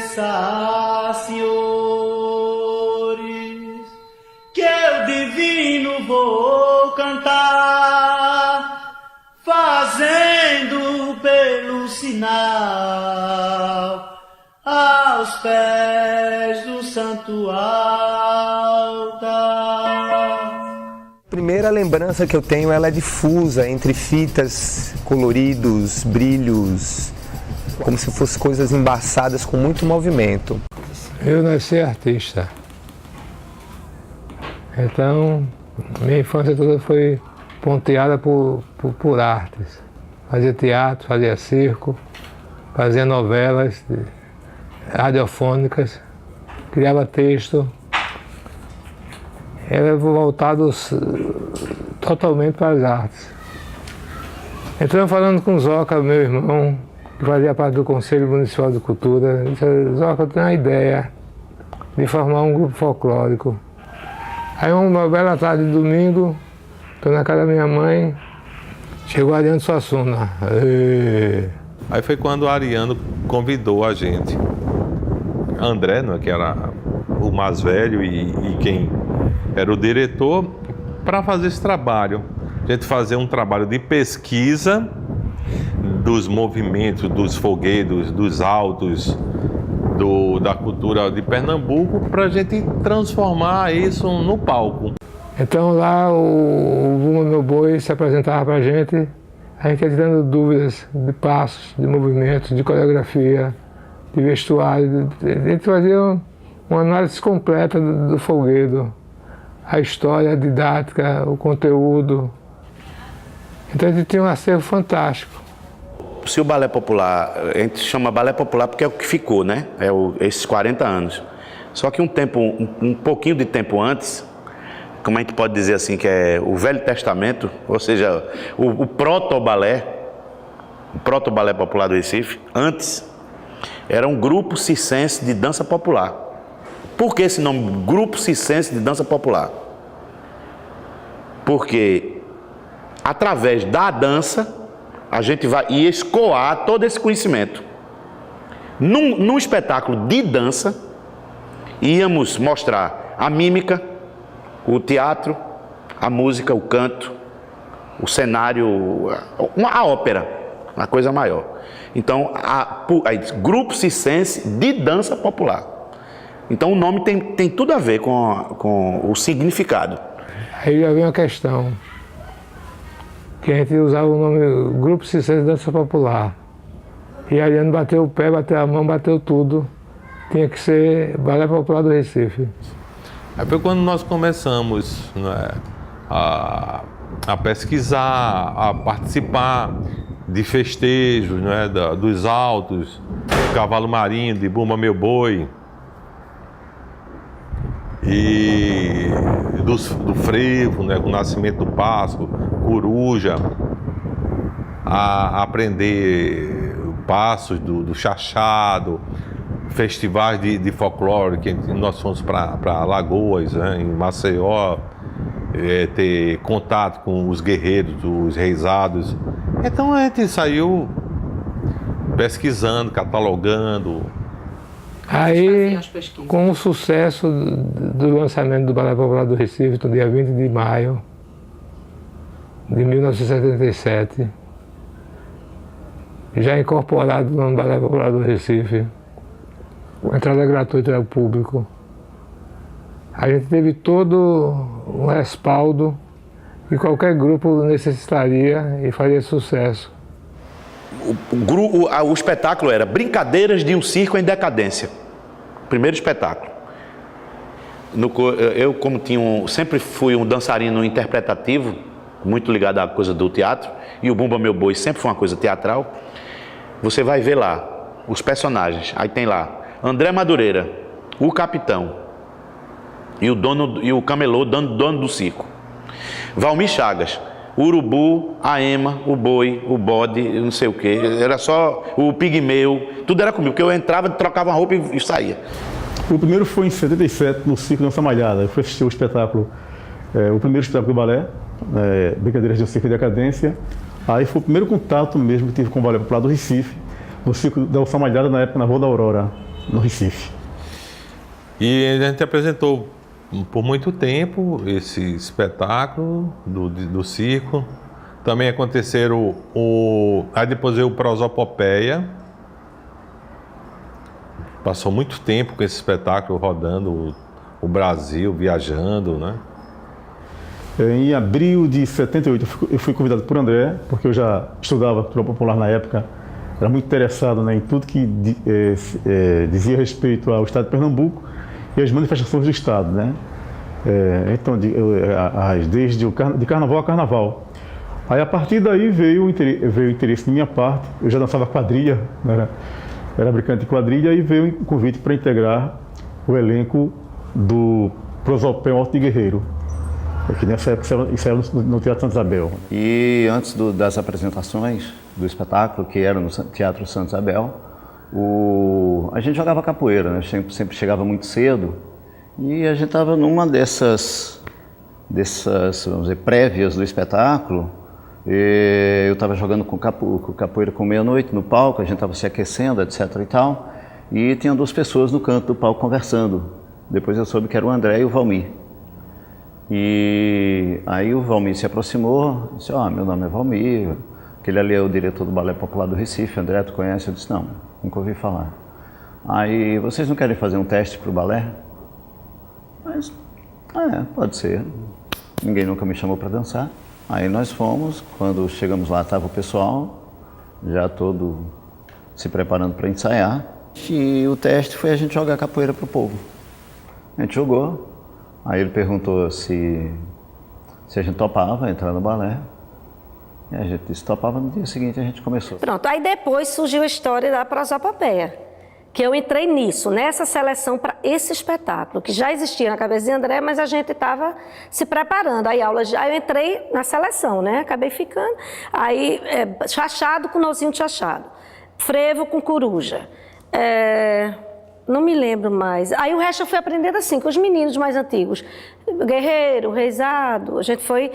pensar, senhores, que eu divino vou cantar, fazendo pelo sinal aos pés do santo altar. Primeira lembrança que eu tenho, ela é difusa, entre fitas, coloridos, brilhos, como se fossem coisas embaçadas com muito movimento. Eu nasci artista, então minha infância toda foi ponteada por artes. Fazia teatro, fazia circo, fazia novelas radiofônicas, criava texto. Era voltado totalmente para as artes. Então, falando com o Zoca, meu irmão, que fazia parte do Conselho Municipal de Cultura, disse: Zoca, eu tenho uma ideia de formar um grupo folclórico. Aí uma bela tarde de domingo, estou na casa da minha mãe, chegou Ariano Suassuna. Aí foi quando o Ariano convidou a gente, André, né, que era o mais velho e quem era o diretor, para fazer esse trabalho. A gente fazia um trabalho de pesquisa dos movimentos, dos foguedos, dos autos, da cultura de Pernambuco, para a gente transformar isso no palco. Então lá o Bumba Meu Boi se apresentava para a gente ia tirando dúvidas de passos, de movimentos, de coreografia, de vestuário. A gente fazia uma análise completa do folguedo, a história, a didática, o conteúdo. Então a gente tinha um acervo fantástico. Se o balé popular, a gente chama balé popular porque é o que ficou, né? Esses 40 anos. Só que um pouquinho de tempo antes, como a gente pode dizer assim, que é o Velho Testamento, ou seja, o proto-balé popular do Recife, antes, era um grupo circense de dança popular. Por que esse nome, Grupo Circense de Dança Popular? Porque através da dança a gente vai escoar todo esse conhecimento. Num espetáculo de dança, íamos mostrar a mímica, o teatro, a música, o canto, o cenário, a ópera, uma coisa maior. Então, Grupo Circense de Dança Popular. Então o nome tem tudo a ver com o significado. Aí já vem uma questão, que a gente usava o nome Grupo Circense de Dança Popular. E Ariano bateu o pé, bateu a mão, bateu tudo. Tinha que ser Balé Popular do Recife. Aí foi quando nós começamos, né, a pesquisar, a participar de festejos, né, dos autos, do Cavalo Marinho, de Bumba Meu Boi, e do frevo, né, com o nascimento do Passo, coruja, a aprender passos do chachado, festivais de folclore, que nós fomos para Lagoas, né, em Maceió, ter contato com os guerreiros, os reisados. Então a gente saiu pesquisando, catalogando. Aí, com o sucesso do lançamento do Balé Popular do Recife, no dia 20 de maio de 1977, já incorporado no Balé Popular do Recife, a entrada gratuita ao público, a gente teve todo o respaldo que qualquer grupo necessitaria e faria sucesso. O espetáculo era Brincadeiras de um Circo em Decadência. Primeiro espetáculo. Eu, como sempre fui um dançarino interpretativo, muito ligado à coisa do teatro, e o Bumba Meu Boi sempre foi uma coisa teatral. Você vai ver lá os personagens. Aí tem lá André Madureira, o capitão, e o camelô, dono do circo. Valmir Chagas, o urubu, a ema, o boi, o bode, não sei o que, era só o pigmeu, tudo era comigo, porque eu entrava, trocava uma roupa e saía. O primeiro foi em 77, no Circo Dança Malhada. Eu fui assistir o espetáculo, o primeiro espetáculo do balé, Brincadeiras de um Circo em Decadência. Aí foi o primeiro contato mesmo que tive com o Balé Popular do Recife, no Circo Dança Malhada, na época na Rua da Aurora. no Recife. E a gente apresentou por muito tempo esse espetáculo do circo. Também aconteceram aí depois veio o Prosopopeia. Passou muito tempo com esse espetáculo rodando o Brasil, viajando, né? Em abril de 78 eu fui convidado por André, porque eu já estudava cultura popular na época, era muito interessado, né, em tudo que dizia respeito ao estado de Pernambuco e as manifestações do estado, né? Então, desde de carnaval a carnaval. Aí a partir daí veio o interesse de minha parte, eu já dançava quadrilha, né? Era brincante de quadrilha, e veio o convite para integrar o elenco do Prosopéu Alto de Guerreiro. Porque nessa época isso era no Teatro Santa Isabel. E antes das apresentações do espetáculo, que era no Teatro Santa Isabel, a gente jogava capoeira, né? Sempre chegava muito cedo, e a gente estava numa dessas, vamos dizer, prévias do espetáculo. Eu estava jogando com capoeira com meia-noite no palco, a gente estava se aquecendo, etc. e tal, e tinha duas pessoas no canto do palco conversando. Depois eu soube que era o André e o Valmir. E aí o Valmir se aproximou, disse: meu nome é Valmir, aquele ali é o diretor do Balé Popular do Recife, André, tu conhece? Eu disse: não, nunca ouvi falar. Aí, vocês não querem fazer um teste para o balé? Mas, pode ser. Ninguém nunca me chamou para dançar. Aí nós fomos, quando chegamos lá estava o pessoal, já todo se preparando para ensaiar. E o teste foi a gente jogar capoeira para o povo. A gente jogou, aí ele perguntou se a gente topava entrar no balé. E a gente disse topava, no dia seguinte a gente começou. Pronto, aí depois surgiu a história da Prosopopeia, que eu entrei nessa seleção para esse espetáculo, que já existia na cabeça de André, mas a gente estava se preparando. Aí eu entrei na seleção, né? Acabei ficando. Aí, Chachado com Nozinho de Chachado, Frevo com Coruja. Não me lembro mais. Aí o resto eu fui aprendendo assim, com os meninos mais antigos. Guerreiro, Reisado, a gente foi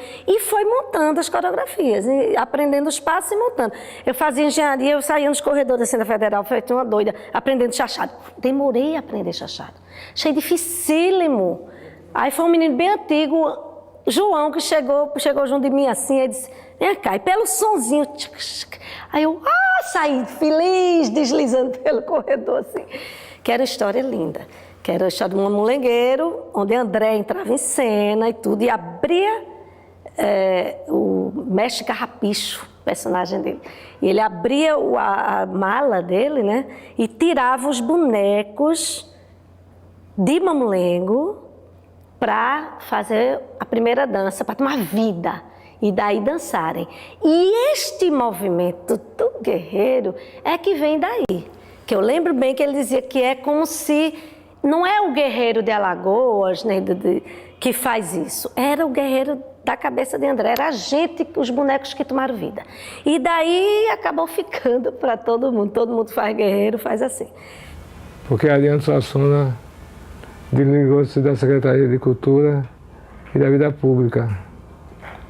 montando as coreografias, aprendendo os passos e montando. Eu fazia engenharia, eu saía nos corredores assim da Federal, feito uma doida, aprendendo chachado. Demorei a aprender chachado. Achei dificílimo. Aí foi um menino bem antigo, João, que chegou junto de mim assim, e disse: vem cá, e pelo sonzinho. Aí eu saí feliz, deslizando pelo corredor assim. Que era uma história linda, que era a história de um mamulengueiro, onde André entrava em cena e tudo, e abria o Mestre Carrapicho, personagem dele. E ele abria a mala dele, né, e tirava os bonecos de mamulengo para fazer a primeira dança, para tomar vida, e daí dançarem. E este movimento do guerreiro é que vem daí. Que eu lembro bem que ele dizia que é como se... Não é o guerreiro de Alagoas, né, que faz isso. Era o guerreiro da cabeça de André. Era a gente, os bonecos que tomaram vida. E daí acabou ficando para todo mundo. Todo mundo faz guerreiro, faz assim. Porque Ariano Suassuna desligou-se da Secretaria de Cultura e da Vida Pública.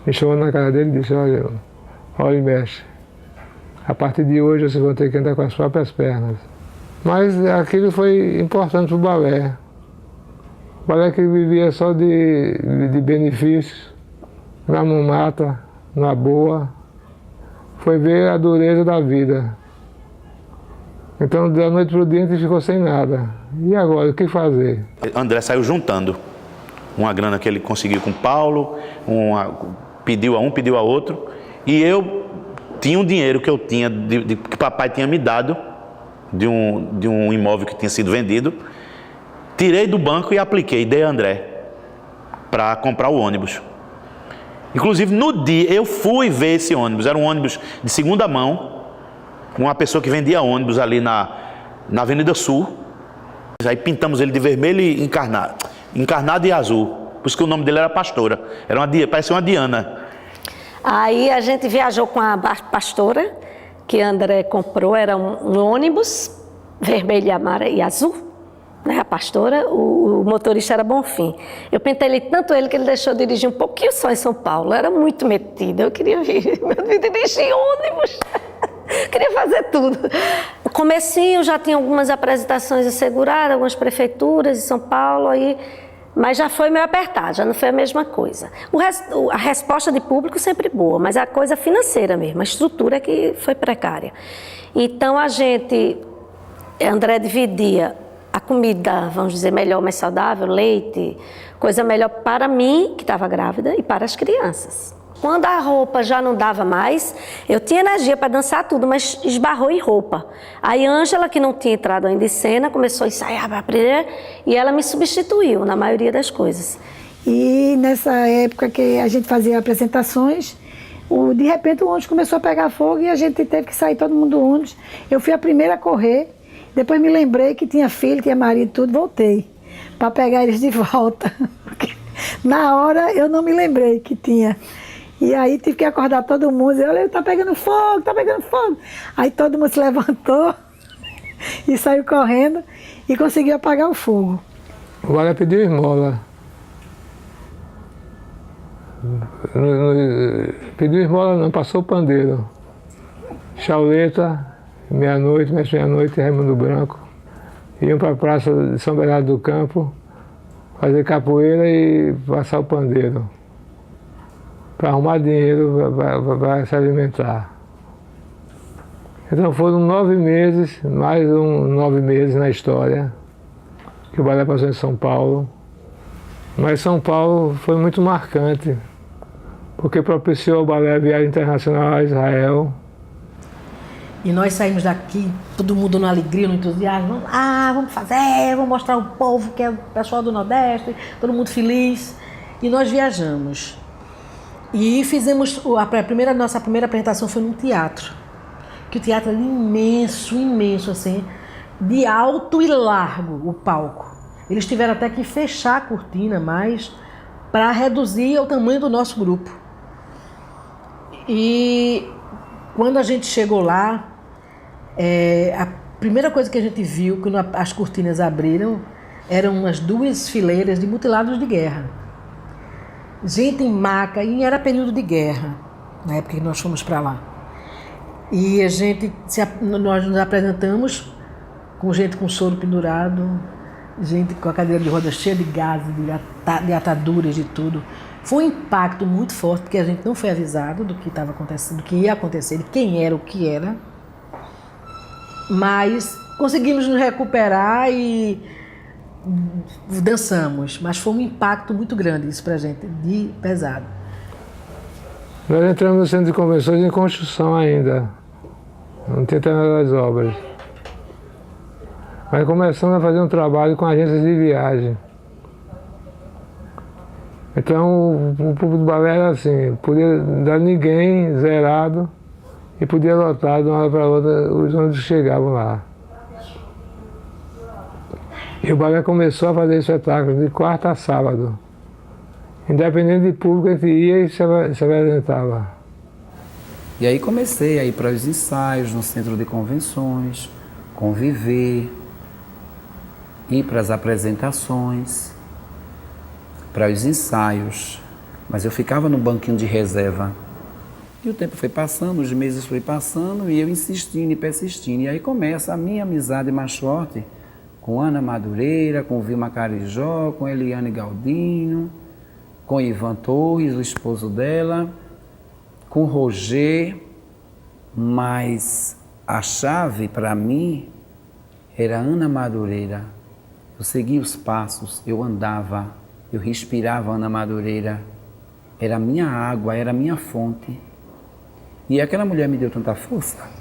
Me chamou na cara dele e disse: olha, mestre, a partir de hoje vocês vão ter que andar com as próprias pernas. Mas aquilo foi importante para o balé. O balé que vivia só de benefícios, na mata, na boa, foi ver a dureza da vida. Então, da noite para o dia, a gente ficou sem nada. E agora, o que fazer? André saiu juntando uma grana que ele conseguiu com Paulo, pediu a um, pediu a outro, e eu tinha um dinheiro que eu tinha, que papai tinha me dado, de um imóvel que tinha sido vendido, tirei do banco e apliquei, dei a André, para comprar o ônibus. Inclusive, no dia, eu fui ver esse ônibus, era um ônibus de segunda mão, uma pessoa que vendia ônibus ali na Avenida Sul. Aí pintamos ele de vermelho e encarnado e azul, por isso que o nome dele era Pastora, parecia uma Diana. Aí a gente viajou com a Pastora, que André comprou, era um ônibus vermelho e azul, né, a Pastora, o motorista era Bonfim. Eu pentei tanto ele que ele deixou dirigir um pouquinho só em São Paulo, era muito metido, eu queria dirigir ônibus, queria fazer tudo. Comecinho já tinha algumas apresentações asseguradas, algumas prefeituras em São Paulo, aí, mas já foi meio apertado, já não foi a mesma coisa. A resposta de público sempre boa, mas a coisa financeira mesmo, a estrutura que foi precária. Então André dividia a comida, vamos dizer, melhor, mais saudável, leite, coisa melhor para mim, que estava grávida, e para as crianças. Quando a roupa já não dava mais, eu tinha energia para dançar tudo, mas esbarrou em roupa. Aí Ângela, que não tinha entrado ainda em cena, começou a ensaiar para aprender, e ela me substituiu na maioria das coisas. E nessa época que a gente fazia apresentações, de repente o ônibus começou a pegar fogo e a gente teve que sair todo mundo do ônibus. Eu fui a primeira a correr, depois me lembrei que tinha filho, tinha marido, tudo, voltei para pegar eles de volta. Na hora eu não me lembrei que tinha. E aí tive que acordar todo mundo, e olha, tá pegando fogo, tá pegando fogo. Aí todo mundo se levantou e saiu correndo e conseguiu apagar o fogo. O balé pediu esmola. Pediu esmola não, passou o pandeiro. Chauleta, meia-noite, mestre meia-noite, Raimundo Branco. Iam para a praça de São Bernardo do Campo, fazer capoeira e passar o pandeiro. Para arrumar dinheiro para se alimentar. Então foram 9 meses, mais 9 meses na história, que o balé passou em São Paulo. Mas São Paulo foi muito marcante, porque propiciou o balé a viagem internacional a Israel. E nós saímos daqui, todo mundo na alegria, no entusiasmo. Vamos fazer, vamos mostrar ao povo que é o pessoal do Nordeste, todo mundo feliz. E nós viajamos. E fizemos, nossa primeira apresentação foi num teatro. Que o teatro era imenso, imenso, assim, de alto e largo o palco. Eles tiveram até que fechar a cortina mais para reduzir o tamanho do nosso grupo. E quando a gente chegou lá, a primeira coisa que a gente viu, quando as cortinas abriram, eram umas 2 fileiras de mutilados de guerra. Gente em maca, e era período de guerra, na época que nós fomos para lá. E nós nos apresentamos com gente com soro pendurado, gente com a cadeira de rodas cheia de gases, de ataduras, de tudo. Foi um impacto muito forte, porque a gente não foi avisado do que estava acontecendo, do que ia acontecer, de quem era, o que era. Mas conseguimos nos recuperar e dançamos. Mas foi um impacto muito grande isso pra gente, de pesado. Nós entramos no centro de convenções em construção ainda. Não tinha terminado as obras. Mas começamos a fazer um trabalho com agências de viagem. Então o público do balé era assim, podia dar ninguém zerado e podia lotar de uma hora para outra os ônibus chegavam lá. E o balé começou a fazer espetáculos de quarta a sábado. Independente de público, a gente ia e se apresentava. E aí comecei a ir para os ensaios no centro de convenções, conviver, ir para as apresentações, para os ensaios, mas eu ficava no banquinho de reserva. E o tempo foi passando, os meses foi passando, e eu insistindo e persistindo. E aí começa a minha amizade mais forte com Ana Madureira, com Vilma Carijó, com Eliane Galdino, com Ivan Torres, o esposo dela, com Roger, mas a chave para mim era Ana Madureira. Eu seguia os passos, eu andava, eu respirava Ana Madureira. Era a minha água, era a minha fonte. E aquela mulher me deu tanta força.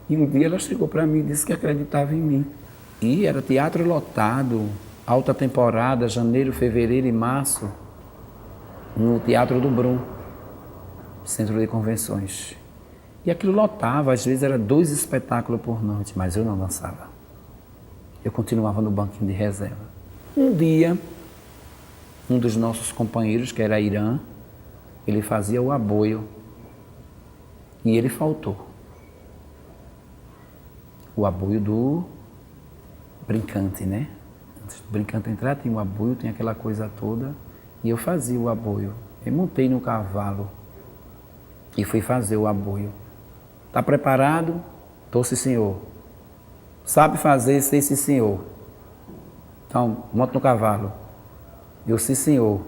E um dia ela chegou para mim e disse que acreditava em mim. E era teatro lotado, alta temporada, janeiro, fevereiro e março, no Teatro do Brum, centro de convenções. E aquilo lotava, às vezes era 2 espetáculos por noite, mas eu não dançava. Eu continuava no banquinho de reserva. Um dia, um dos nossos companheiros, que era Irã, ele fazia o aboio e ele faltou. O aboio do brincante, né? Antes do brincante entrar, tinha o aboio, tinha aquela coisa toda, e eu fazia o aboio. Eu montei no cavalo e fui fazer o aboio. Tá preparado? Tô, sim, senhor. Sabe fazer? Sei, sim, senhor. Então, monta no cavalo. Eu, sim, senhor.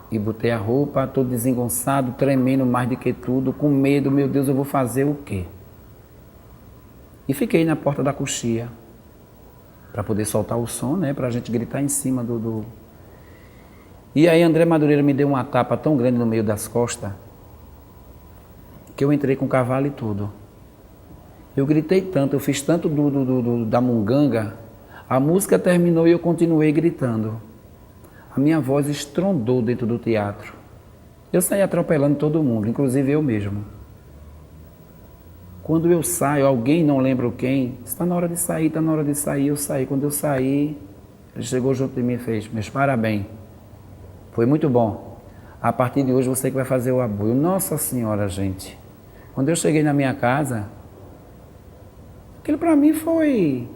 E botei a roupa, todo desengonçado, tremendo mais do que tudo, com medo, meu Deus, eu vou fazer o quê? E fiquei na porta da coxia, para poder soltar o som, né, para a gente gritar em cima do... E aí André Madureira me deu uma tapa tão grande no meio das costas, que eu entrei com o cavalo e tudo. Eu gritei tanto, eu fiz tanto da munganga, a música terminou e eu continuei gritando. A minha voz estrondou dentro do teatro. Eu saí atropelando todo mundo, inclusive eu mesmo. Quando eu saio, alguém, não lembro quem, está na hora de sair, está na hora de sair, eu saí. Quando eu saí, ele chegou junto de mim e fez, meus parabéns, foi muito bom. A partir de hoje você que vai fazer o aboio. Nossa Senhora, gente. Quando eu cheguei na minha casa, aquilo para mim foi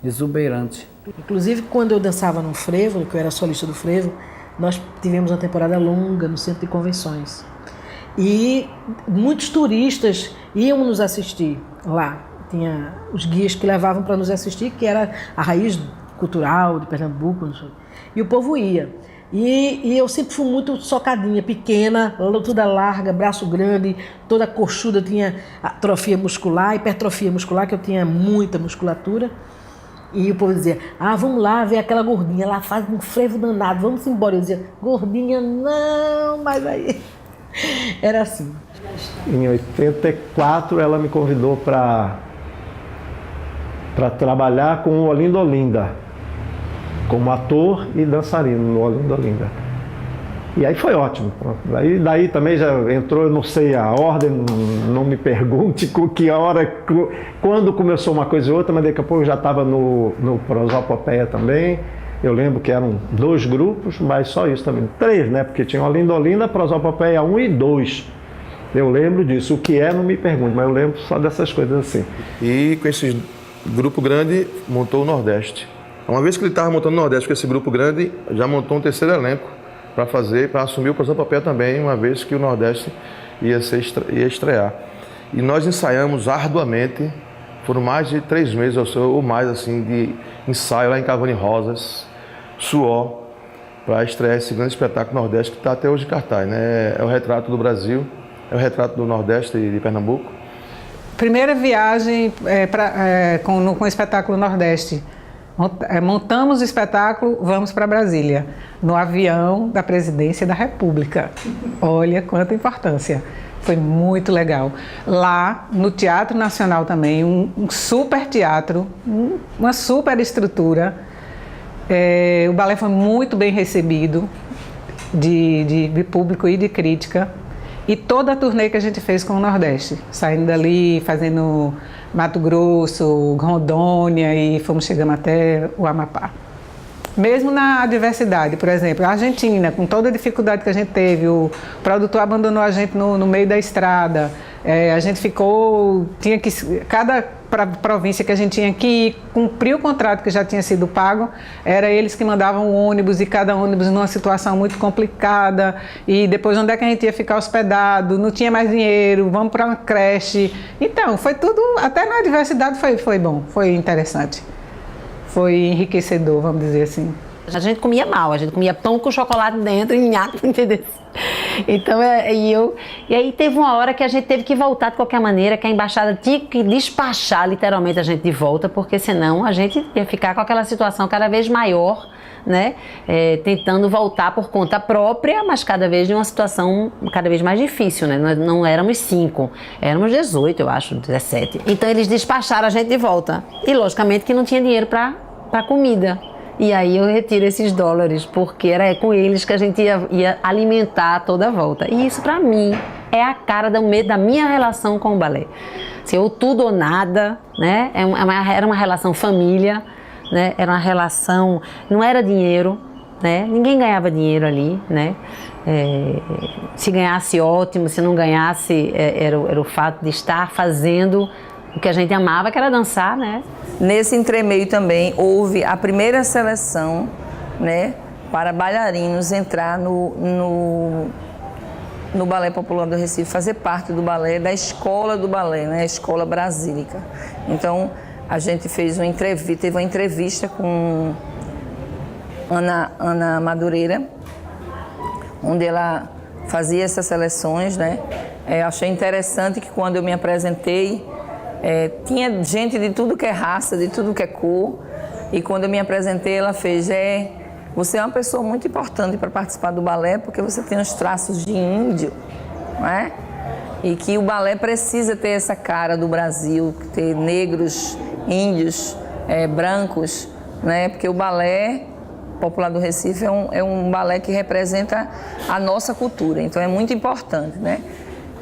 exuberante. Inclusive, quando eu dançava no frevo, que eu era solista do frevo, nós tivemos uma temporada longa no centro de convenções. E muitos turistas iam nos assistir lá. Tinha os guias que levavam para nos assistir, que era a raiz cultural de Pernambuco. E o povo ia. E eu sempre fui muito socadinha, pequena, toda larga, braço grande, toda coxuda, tinha atrofia muscular, hipertrofia muscular, que eu tinha muita musculatura. E o povo dizia, vamos lá ver aquela gordinha, lá faz um frevo danado, vamos embora. Eu dizia, gordinha não, mas aí... Era assim. Em 84 ela me convidou para trabalhar com o Olinda Olinda, como ator e dançarino no Olinda Olinda. E aí foi ótimo. Daí também já entrou, eu não sei a ordem, não me pergunte com que hora, quando começou uma coisa e outra, mas daqui a pouco eu já estava no Prosopopeia também. Eu lembro que eram 2 grupos, mas só isso também. 3, né? Porque tinha Olinda Olinda, Prosopopeia 1 e 2. Eu lembro disso. O que é, não me pergunte, mas eu lembro só dessas coisas assim. E com esse grupo grande, montou o Nordeste. Uma vez que ele estava montando o Nordeste com esse grupo grande, já montou um 3º elenco para assumir o Prosopopeia também, uma vez que o Nordeste ia estrear. E nós ensaiamos arduamente, foram mais de 3 meses ou mais assim, de ensaio lá em Cavani Rosas, suor, para estrear esse grande espetáculo Nordeste que está até hoje em cartaz, né? É o retrato do Brasil, é o retrato do Nordeste e de Pernambuco. Primeira viagem com o espetáculo Nordeste. Montamos o espetáculo, vamos para Brasília, no avião da Presidência da República. Olha quanta importância. Foi muito legal. Lá, no Teatro Nacional também, um super teatro, uma super estrutura. O balé foi muito bem recebido de público e de crítica. E toda a turnê que a gente fez com o Nordeste, saindo dali, fazendo Mato Grosso, Rondônia e fomos chegando até o Amapá. Mesmo na adversidade, por exemplo, a Argentina, com toda a dificuldade que a gente teve, o produtor abandonou a gente no meio da estrada, a gente ficou, cada província que a gente tinha que ir, cumprir o contrato que já tinha sido pago, era eles que mandavam o ônibus e cada ônibus numa situação muito complicada, e depois onde é que a gente ia ficar hospedado, não tinha mais dinheiro, vamos para uma creche. Então, foi tudo, até na adversidade foi bom, foi interessante. Foi enriquecedor, vamos dizer assim. A gente comia mal, a gente comia pão com chocolate dentro e nhaque, entendeu? Então, e aí teve uma hora que a gente teve que voltar de qualquer maneira, que a embaixada tinha que despachar literalmente a gente de volta, porque senão a gente ia ficar com aquela situação cada vez maior, né? Tentando voltar por conta própria, mas cada vez de uma situação cada vez mais difícil, né? Nós não éramos 5, éramos 18, eu acho, 17. Então eles despacharam a gente de volta. E logicamente que não tinha dinheiro para comida. E aí eu retiro esses dólares, porque era com eles que a gente ia alimentar toda a volta. E isso, para mim, é a cara da minha relação com o balé. Se ou tudo ou nada, né? Era uma relação família, né? Era uma relação, não era dinheiro, né? Ninguém ganhava dinheiro ali, né? Se ganhasse, ótimo. Se não ganhasse, era o fato de estar fazendo o que a gente amava, que era dançar, né? Nesse entremeio também houve a primeira seleção, né, para bailarinos entrar no Balé Popular do Recife, fazer parte do balé, da escola do balé, né? A Escola Brasílica. Então, a gente fez teve uma entrevista com Ana Madureira, onde ela fazia essas seleções, né? Achei interessante que quando eu me apresentei, tinha gente de tudo que é raça, de tudo que é cor, e quando eu me apresentei, ela fez, você é uma pessoa muito importante para participar do balé, porque você tem os traços de índio, não é? E que o balé precisa ter essa cara do Brasil, ter negros, índios, brancos, né? Porque o Balé Popular do Recife é um balé que representa a nossa cultura, então é muito importante, né?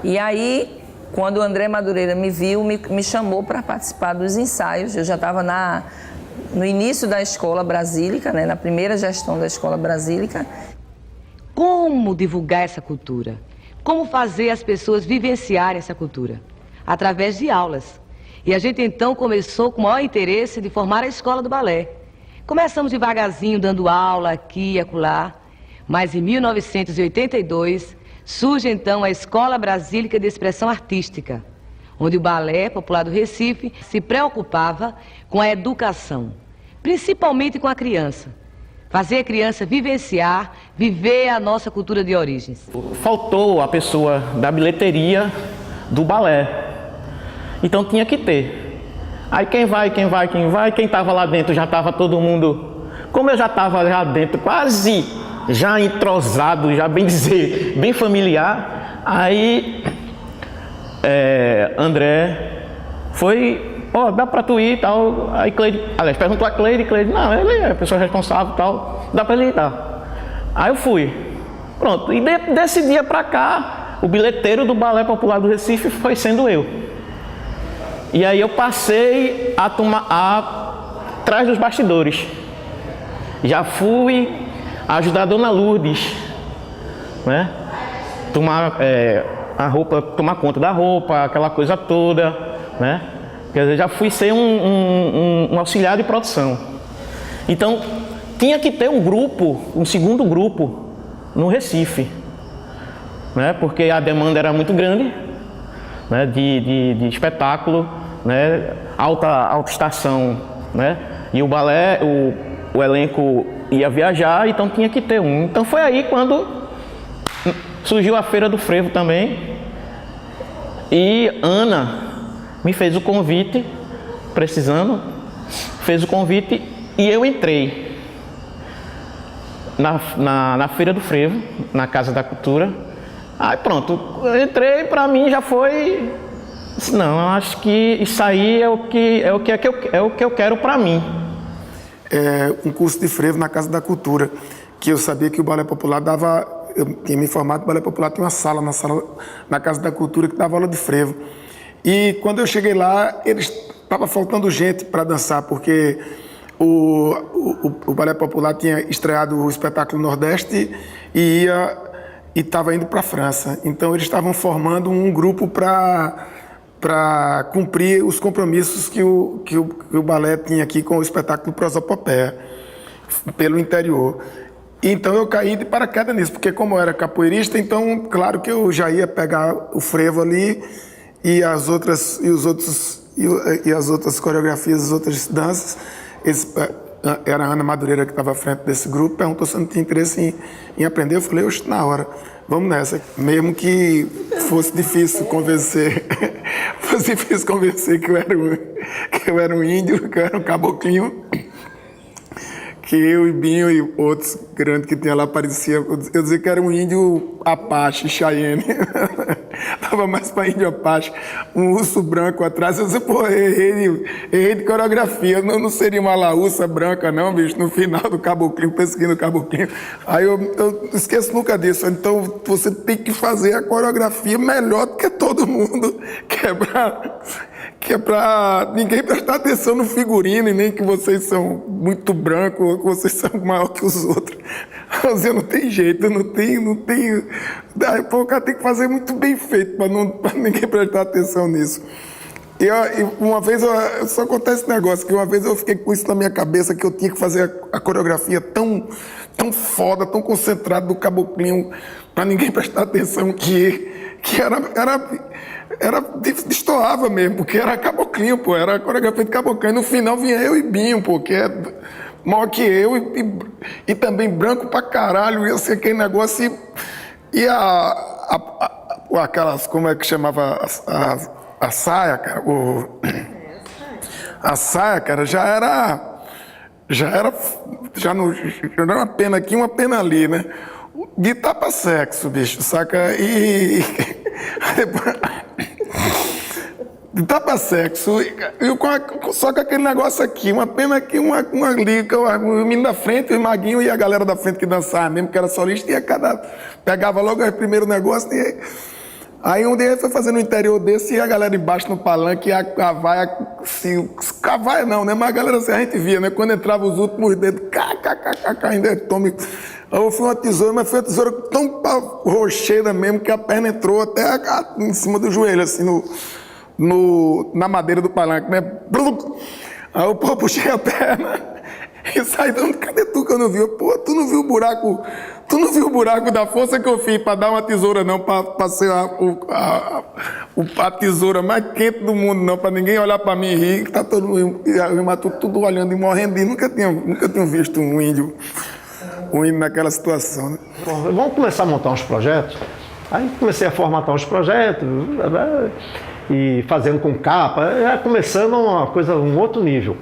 E aí, quando o André Madureira me viu, me chamou para participar dos ensaios. Eu já estava no início da Escola Brasílica, né? Na primeira gestão da Escola Brasílica. Como divulgar essa cultura? Como fazer as pessoas vivenciarem essa cultura? Através de aulas. E a gente então começou com o maior interesse de formar a escola do balé. Começamos devagarzinho, dando aula aqui e acolá, mas em 1982 surge então a Escola Brasílica de Expressão Artística, onde o Balé Popular do Recife se preocupava com a educação, principalmente com a criança. Fazer a criança vivenciar, viver a nossa cultura de origens. Faltou a pessoa da bilheteria do balé, então tinha que ter. Aí quem estava lá dentro já estava todo mundo, como eu já estava lá dentro, quase já entrosado, já bem dizer, bem familiar, aí André foi, dá pra tu ir e tal, aí Cleide, aliás, perguntou a Cleide, não, ele é a pessoa responsável e tal, dá pra ele ir, tá. Aí eu fui, pronto, e desse dia pra cá, o bilheteiro do Balé Popular do Recife foi sendo eu. E aí eu passei atrás dos bastidores. Já fui ajudar a Dona Lourdes, né? Tomar conta da roupa, aquela coisa toda, né? Quer dizer, já fui ser um auxiliar de produção. Então, tinha que ter um segundo grupo no Recife, né? Porque a demanda era muito grande, né? De espetáculo, né? Alta estação, né? E o balé, o elenco ia viajar, então tinha que ter um. Então foi aí quando surgiu a Feira do Frevo também, e Ana me fez o convite, fez o convite e eu entrei na Feira do Frevo, na Casa da Cultura. Aí pronto, eu entrei, pra mim já foi, não, acho que isso aí é o que eu quero pra mim. Um curso de frevo na Casa da Cultura, que eu sabia que o Balé Popular eu tinha me informado que o Balé Popular tinha uma sala na Casa da Cultura que dava aula de frevo. E quando eu cheguei lá, estava faltando gente para dançar, porque o Balé Popular tinha estreado o espetáculo Nordeste e estava indo para a França. Então eles estavam formando um grupo para cumprir os compromissos que o balé tinha aqui com o espetáculo Prosopopeia, pelo interior. Então eu caí de paraquedas nisso, porque como eu era capoeirista, então claro que eu já ia pegar o frevo ali e as outras coreografias, as outras danças. Era a Ana Madureira que estava à frente desse grupo, perguntou se eu não tinha interesse em aprender. Eu falei, oxe, na hora, vamos nessa. Mesmo que fosse difícil convencer, que eu era um índio, que eu era um caboclinho, que eu e Binho e outros grandes que tinha lá parecia, eu dizia que era um índio Apache, Cheyenne. Tava mais para índio Apache, um urso branco atrás. Eu disse, pô, errei de coreografia, não seria uma laúça branca não, bicho, no final do caboclinho, pesquinho no caboclinho. Aí eu esqueço nunca disso. Então você tem que fazer a coreografia melhor do que todo mundo, que é pra ninguém prestar atenção no figurino, e nem que vocês são muito brancos ou que vocês são maior que os outros. Você não tem jeito, não tem. Daí, pô, o cara tem que fazer muito bem feito para ninguém prestar atenção nisso. E uma vez, só acontece esse negócio, que uma vez eu fiquei com isso na minha cabeça, que eu tinha que fazer a coreografia tão foda, tão concentrado do caboclinho, pra ninguém prestar atenção, que destoava mesmo, porque era caboclinho, pô, era a coreografia de caboclinho. No final vinha eu e Binho, pô, que é maior que eu e também branco pra caralho, e assim, aquele negócio, e aquelas, como é que chamava a saia, cara, a saia, cara, já não era uma pena aqui, uma pena ali, né? De tapa-sexo, bicho, saca? E depois, de tapa-sexo, só com aquele negócio aqui, uma pena aqui, uma ali, o menino da frente, o Maguinho e a galera da frente que dançava mesmo, que era solista, e pegava logo o primeiro negócio, e aí um dia foi fazendo um interior desse, e a galera embaixo no palanque, e a vaia não, né? Mas a galera assim, a gente via, né? Quando entrava os últimos dedos, ainda tome. Eu fui uma tesoura, mas foi uma tesoura tão rocheira mesmo, que a perna entrou até em cima do joelho, assim, na madeira do palanque, né? Aí eu puxei a perna e saí dando, cadê tu que eu não vi? Pô, tu não viu o buraco da força que eu fiz pra dar uma tesoura não, pra ser a tesoura mais quente do mundo não, pra ninguém olhar pra mim e rir, que tá todo mundo, tudo olhando e morrendo, e nunca tinha visto um índio naquela situação, né? Bom, vamos começar a montar uns projetos. Aí comecei a formatar uns projetos e fazendo com capa, começando uma coisa, um outro nível.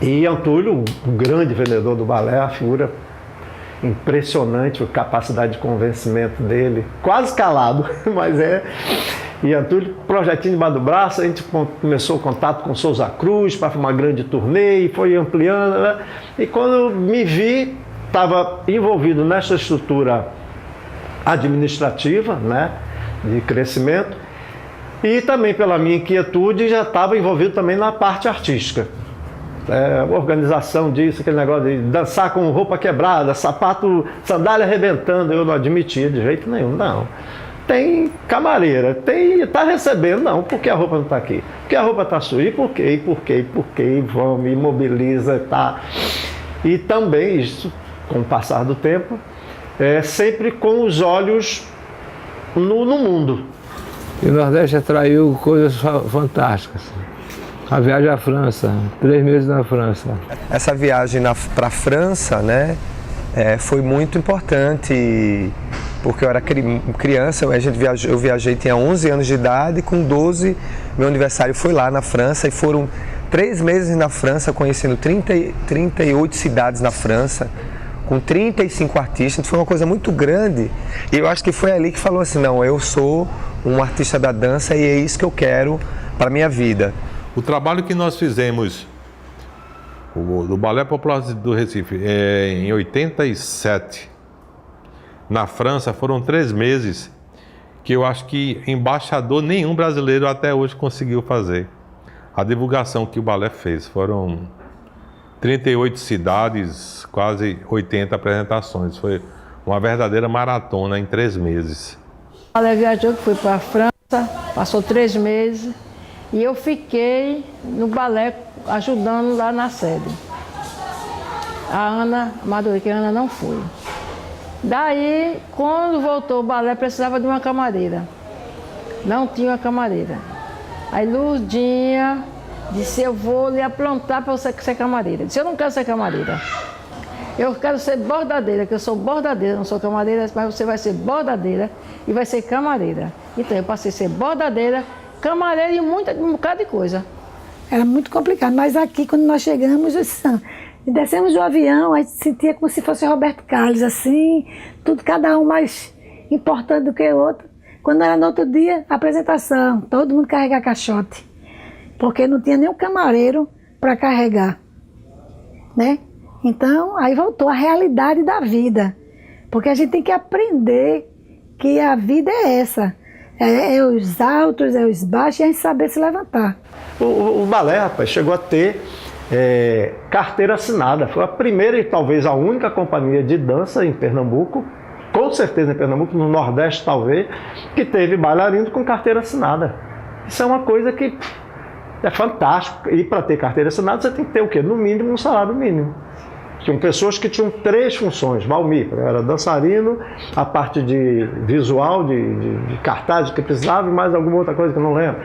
E Antúlio, o grande vendedor do balé, a figura impressionante, a capacidade de convencimento dele, quase calado, mas é. E Antúlio, projetinho debaixo do braço, a gente começou o contato com Souza Cruz para uma grande turnê e foi ampliando, né? E quando me vi, estava envolvido nessa estrutura administrativa, né, de crescimento, e também pela minha inquietude já estava envolvido também na parte artística. Organização disso, aquele negócio de dançar com roupa quebrada, sapato, sandália arrebentando, eu não admitia de jeito nenhum, não. Tem camareira, tá recebendo, não, porque a roupa não está aqui, porque a roupa está suja, e por quê, vamos, imobiliza, tá. E também isso, com o passar do tempo, sempre com os olhos no mundo. E o Nordeste atraiu coisas fantásticas. A viagem à França, 3 meses na França. Essa viagem para a França, né, foi muito importante, porque eu era criança, eu viajei, tinha 11 anos de idade, com 12, meu aniversário foi lá na França, e foram 3 meses na França, conhecendo 38 cidades na França, com 35 artistas, foi uma coisa muito grande, e eu acho que foi ali que falou assim, não, eu sou um artista da dança e é isso que eu quero para a minha vida. O trabalho que nós fizemos do Balé Popular do Recife em 87, na França, foram 3 meses que eu acho que embaixador nenhum brasileiro até hoje conseguiu fazer. A divulgação que o balé fez, foram 38 cidades, quase 80 apresentações. Foi uma verdadeira maratona em 3 meses. O balé viajou, que foi para a França, passou 3 meses. E eu fiquei no balé ajudando lá na sede. A Ana Madureira, que a Ana não foi. Daí, quando voltou o balé, precisava de uma camareira. Não tinha uma camareira. Aí Lurdinha disse, eu vou lhe aprontar para você ser camareira. Eu disse, eu não quero ser camareira. Eu quero ser bordadeira, que eu sou bordadeira, não sou camareira, mas você vai ser bordadeira e vai ser camareira. Então eu passei a ser bordadeira, camareira e um bocado de coisa. Era muito complicado, mas aqui quando nós chegamos, descemos do avião, a gente sentia como se fosse Roberto Carlos, assim, tudo, cada um mais importante do que o outro. Quando era no outro dia, apresentação, todo mundo carregar caixote, porque não tinha nenhum camareiro para carregar, né? Então, aí voltou a realidade da vida, porque a gente tem que aprender que a vida é essa. É os altos, é os baixos, e a gente saber se levantar. O balé, rapaz, chegou a ter carteira assinada. Foi a primeira e talvez a única companhia de dança em Pernambuco, com certeza em Pernambuco, no Nordeste talvez, que teve bailarino com carteira assinada. Isso é uma coisa que É fantástico. E para ter carteira assinada, você tem que ter o quê? No mínimo um salário mínimo. Tinham pessoas que tinham 3 funções. Valmir era dançarino, a parte de visual, de cartaz que precisava e mais alguma outra coisa que eu não lembro.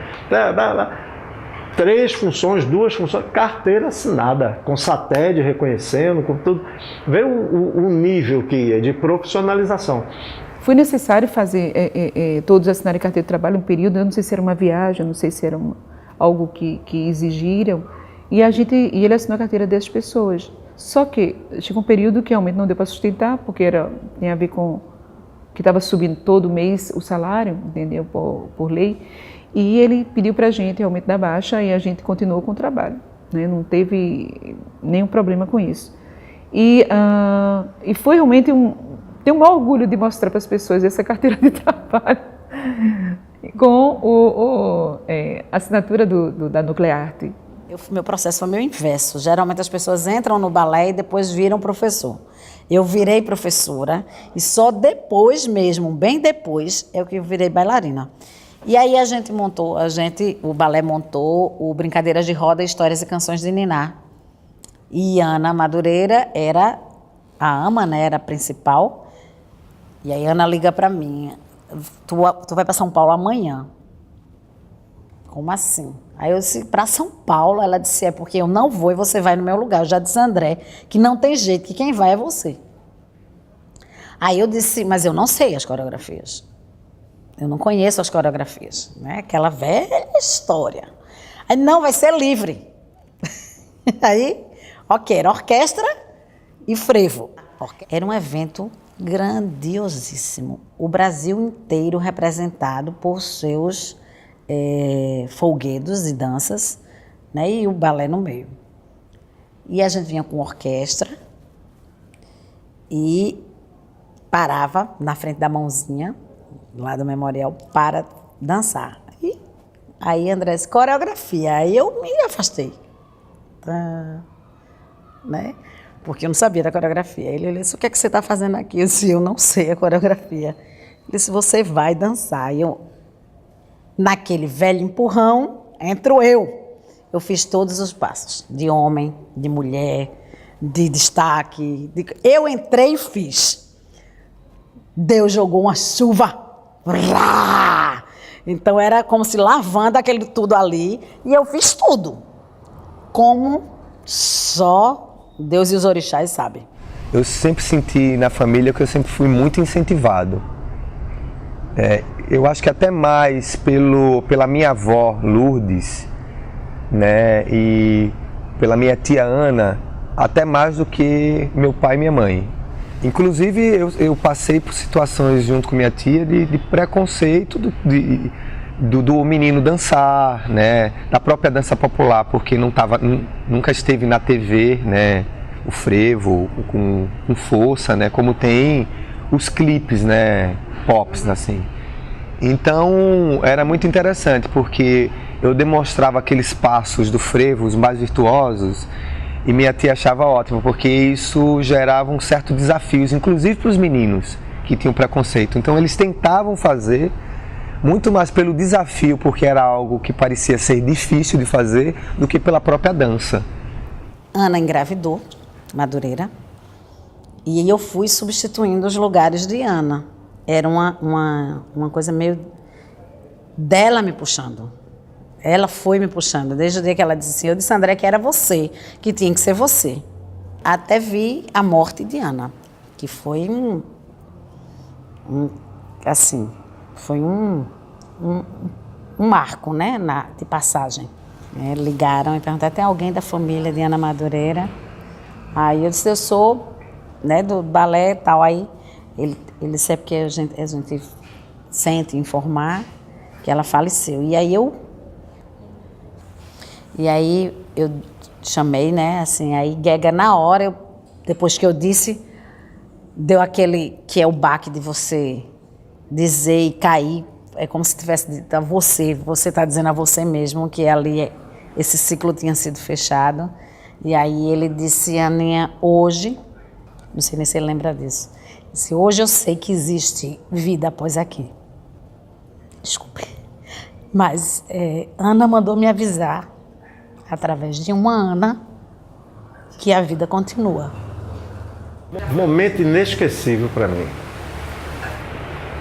3 funções, 2 funções, carteira assinada, com SATED reconhecendo, com tudo. Vê o nível que é de profissionalização. Foi necessário fazer todos assinarem carteira de trabalho um período, eu não sei se era uma viagem, eu não sei se era algo que exigiram, e ele assinou a carteira dessas pessoas. Só que chegou um período que realmente não deu para sustentar, porque tinha a ver com que estava subindo todo mês o salário, entendeu, por lei, e ele pediu para a gente aumento da baixa e a gente continuou com o trabalho, né? Não teve nenhum problema com isso. E foi realmente tenho um maior orgulho de mostrar para as pessoas essa carteira de trabalho com a assinatura da Nuclearte. Meu processo foi meio inverso. Geralmente as pessoas entram no balé e depois viram professor. Eu virei professora e só depois mesmo, bem depois, é que eu virei bailarina. E aí o balé montou o Brincadeiras de Roda, Histórias e Canções de Niná. E Ana Madureira era a AMA, né, era a principal. E aí Ana liga para mim, tu vai para São Paulo amanhã. Como assim? Aí eu disse, para São Paulo? Ela disse, é porque eu não vou e você vai no meu lugar. Eu já disse a André que não tem jeito, que quem vai é você. Aí eu disse, mas eu não sei as coreografias. Eu não conheço as coreografias, né? Aquela velha história. Aí, não, vai ser livre. Aí, ok, era orquestra e frevo. Era um evento grandiosíssimo. O Brasil inteiro representado por seus folguedos e danças, né? E o balé no meio. E a gente vinha com orquestra e parava na frente da mãozinha, lá do memorial, para dançar. E aí André disse, coreografia. Aí eu me afastei. Né? Porque eu não sabia da coreografia. Ele disse, o que é que você está fazendo aqui? Eu disse, eu não sei a coreografia. Ele disse, você vai dançar. E eu, naquele velho empurrão, entro eu. Eu fiz todos os passos, de homem, de mulher, de destaque. Eu entrei e fiz. Deus jogou uma chuva. Então era como se lavando aquele tudo ali. E eu fiz tudo. Como só Deus e os orixás sabem. Eu sempre senti na família que eu sempre fui muito incentivado. Eu acho que até mais pela minha avó, Lourdes, né, e pela minha tia Ana, até mais do que meu pai e minha mãe. Inclusive, eu passei por situações junto com minha tia de preconceito do menino dançar, né, da própria dança popular, porque nunca esteve na TV, né, o frevo com força, né, como tem os clipes, né, pops, assim. Então, era muito interessante, porque eu demonstrava aqueles passos do frevo, os mais virtuosos, e minha tia achava ótimo, porque isso gerava um certo desafio, inclusive para os meninos que tinham preconceito. Então, eles tentavam fazer, muito mais pelo desafio, porque era algo que parecia ser difícil de fazer, do que pela própria dança. Ana engravidou, Madureira, e eu fui substituindo os lugares de Ana. Era uma coisa meio dela me puxando. Ela foi me puxando. Desde o dia que ela disse assim, eu disse, André, que era você, que tinha que ser você. Até vi a morte de Ana, que foi foi um marco, né, de passagem. Ligaram e perguntaram, tem alguém da família de Ana Madureira? Aí eu disse, eu sou, né, do balé e tal. Aí ele disse, é porque a gente sente informar que ela faleceu. E aí eu chamei, né, assim, aí Guega na hora, depois que eu disse, deu aquele que é o baque de você dizer e cair, é como se tivesse dito a você está dizendo a você mesmo que ali esse ciclo tinha sido fechado. E aí ele disse, Aninha, hoje, não sei nem se ele lembra disso, disse, hoje eu sei que existe vida após aqui. Desculpe. Mas Ana mandou me avisar através de uma Ana, que a vida continua. Momento inesquecível para mim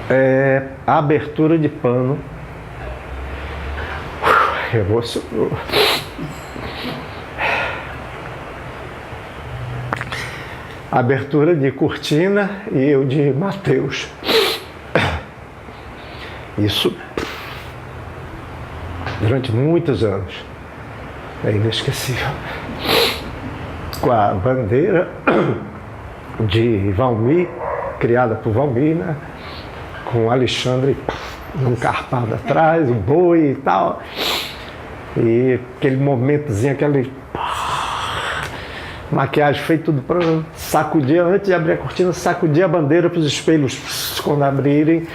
é a abertura de pano. Emocionou. Abertura de cortina e eu de Mateus. Isso durante muitos anos é inesquecível. Com a bandeira de Valmir, criada por Valmir, né? Com o Alexandre num carpado atrás, o boi e tal. E aquele momentozinho, aquele maquiagem feita tudo para sacudir, antes de abrir a cortina, sacudir a bandeira para os espelhos, quando abrirem,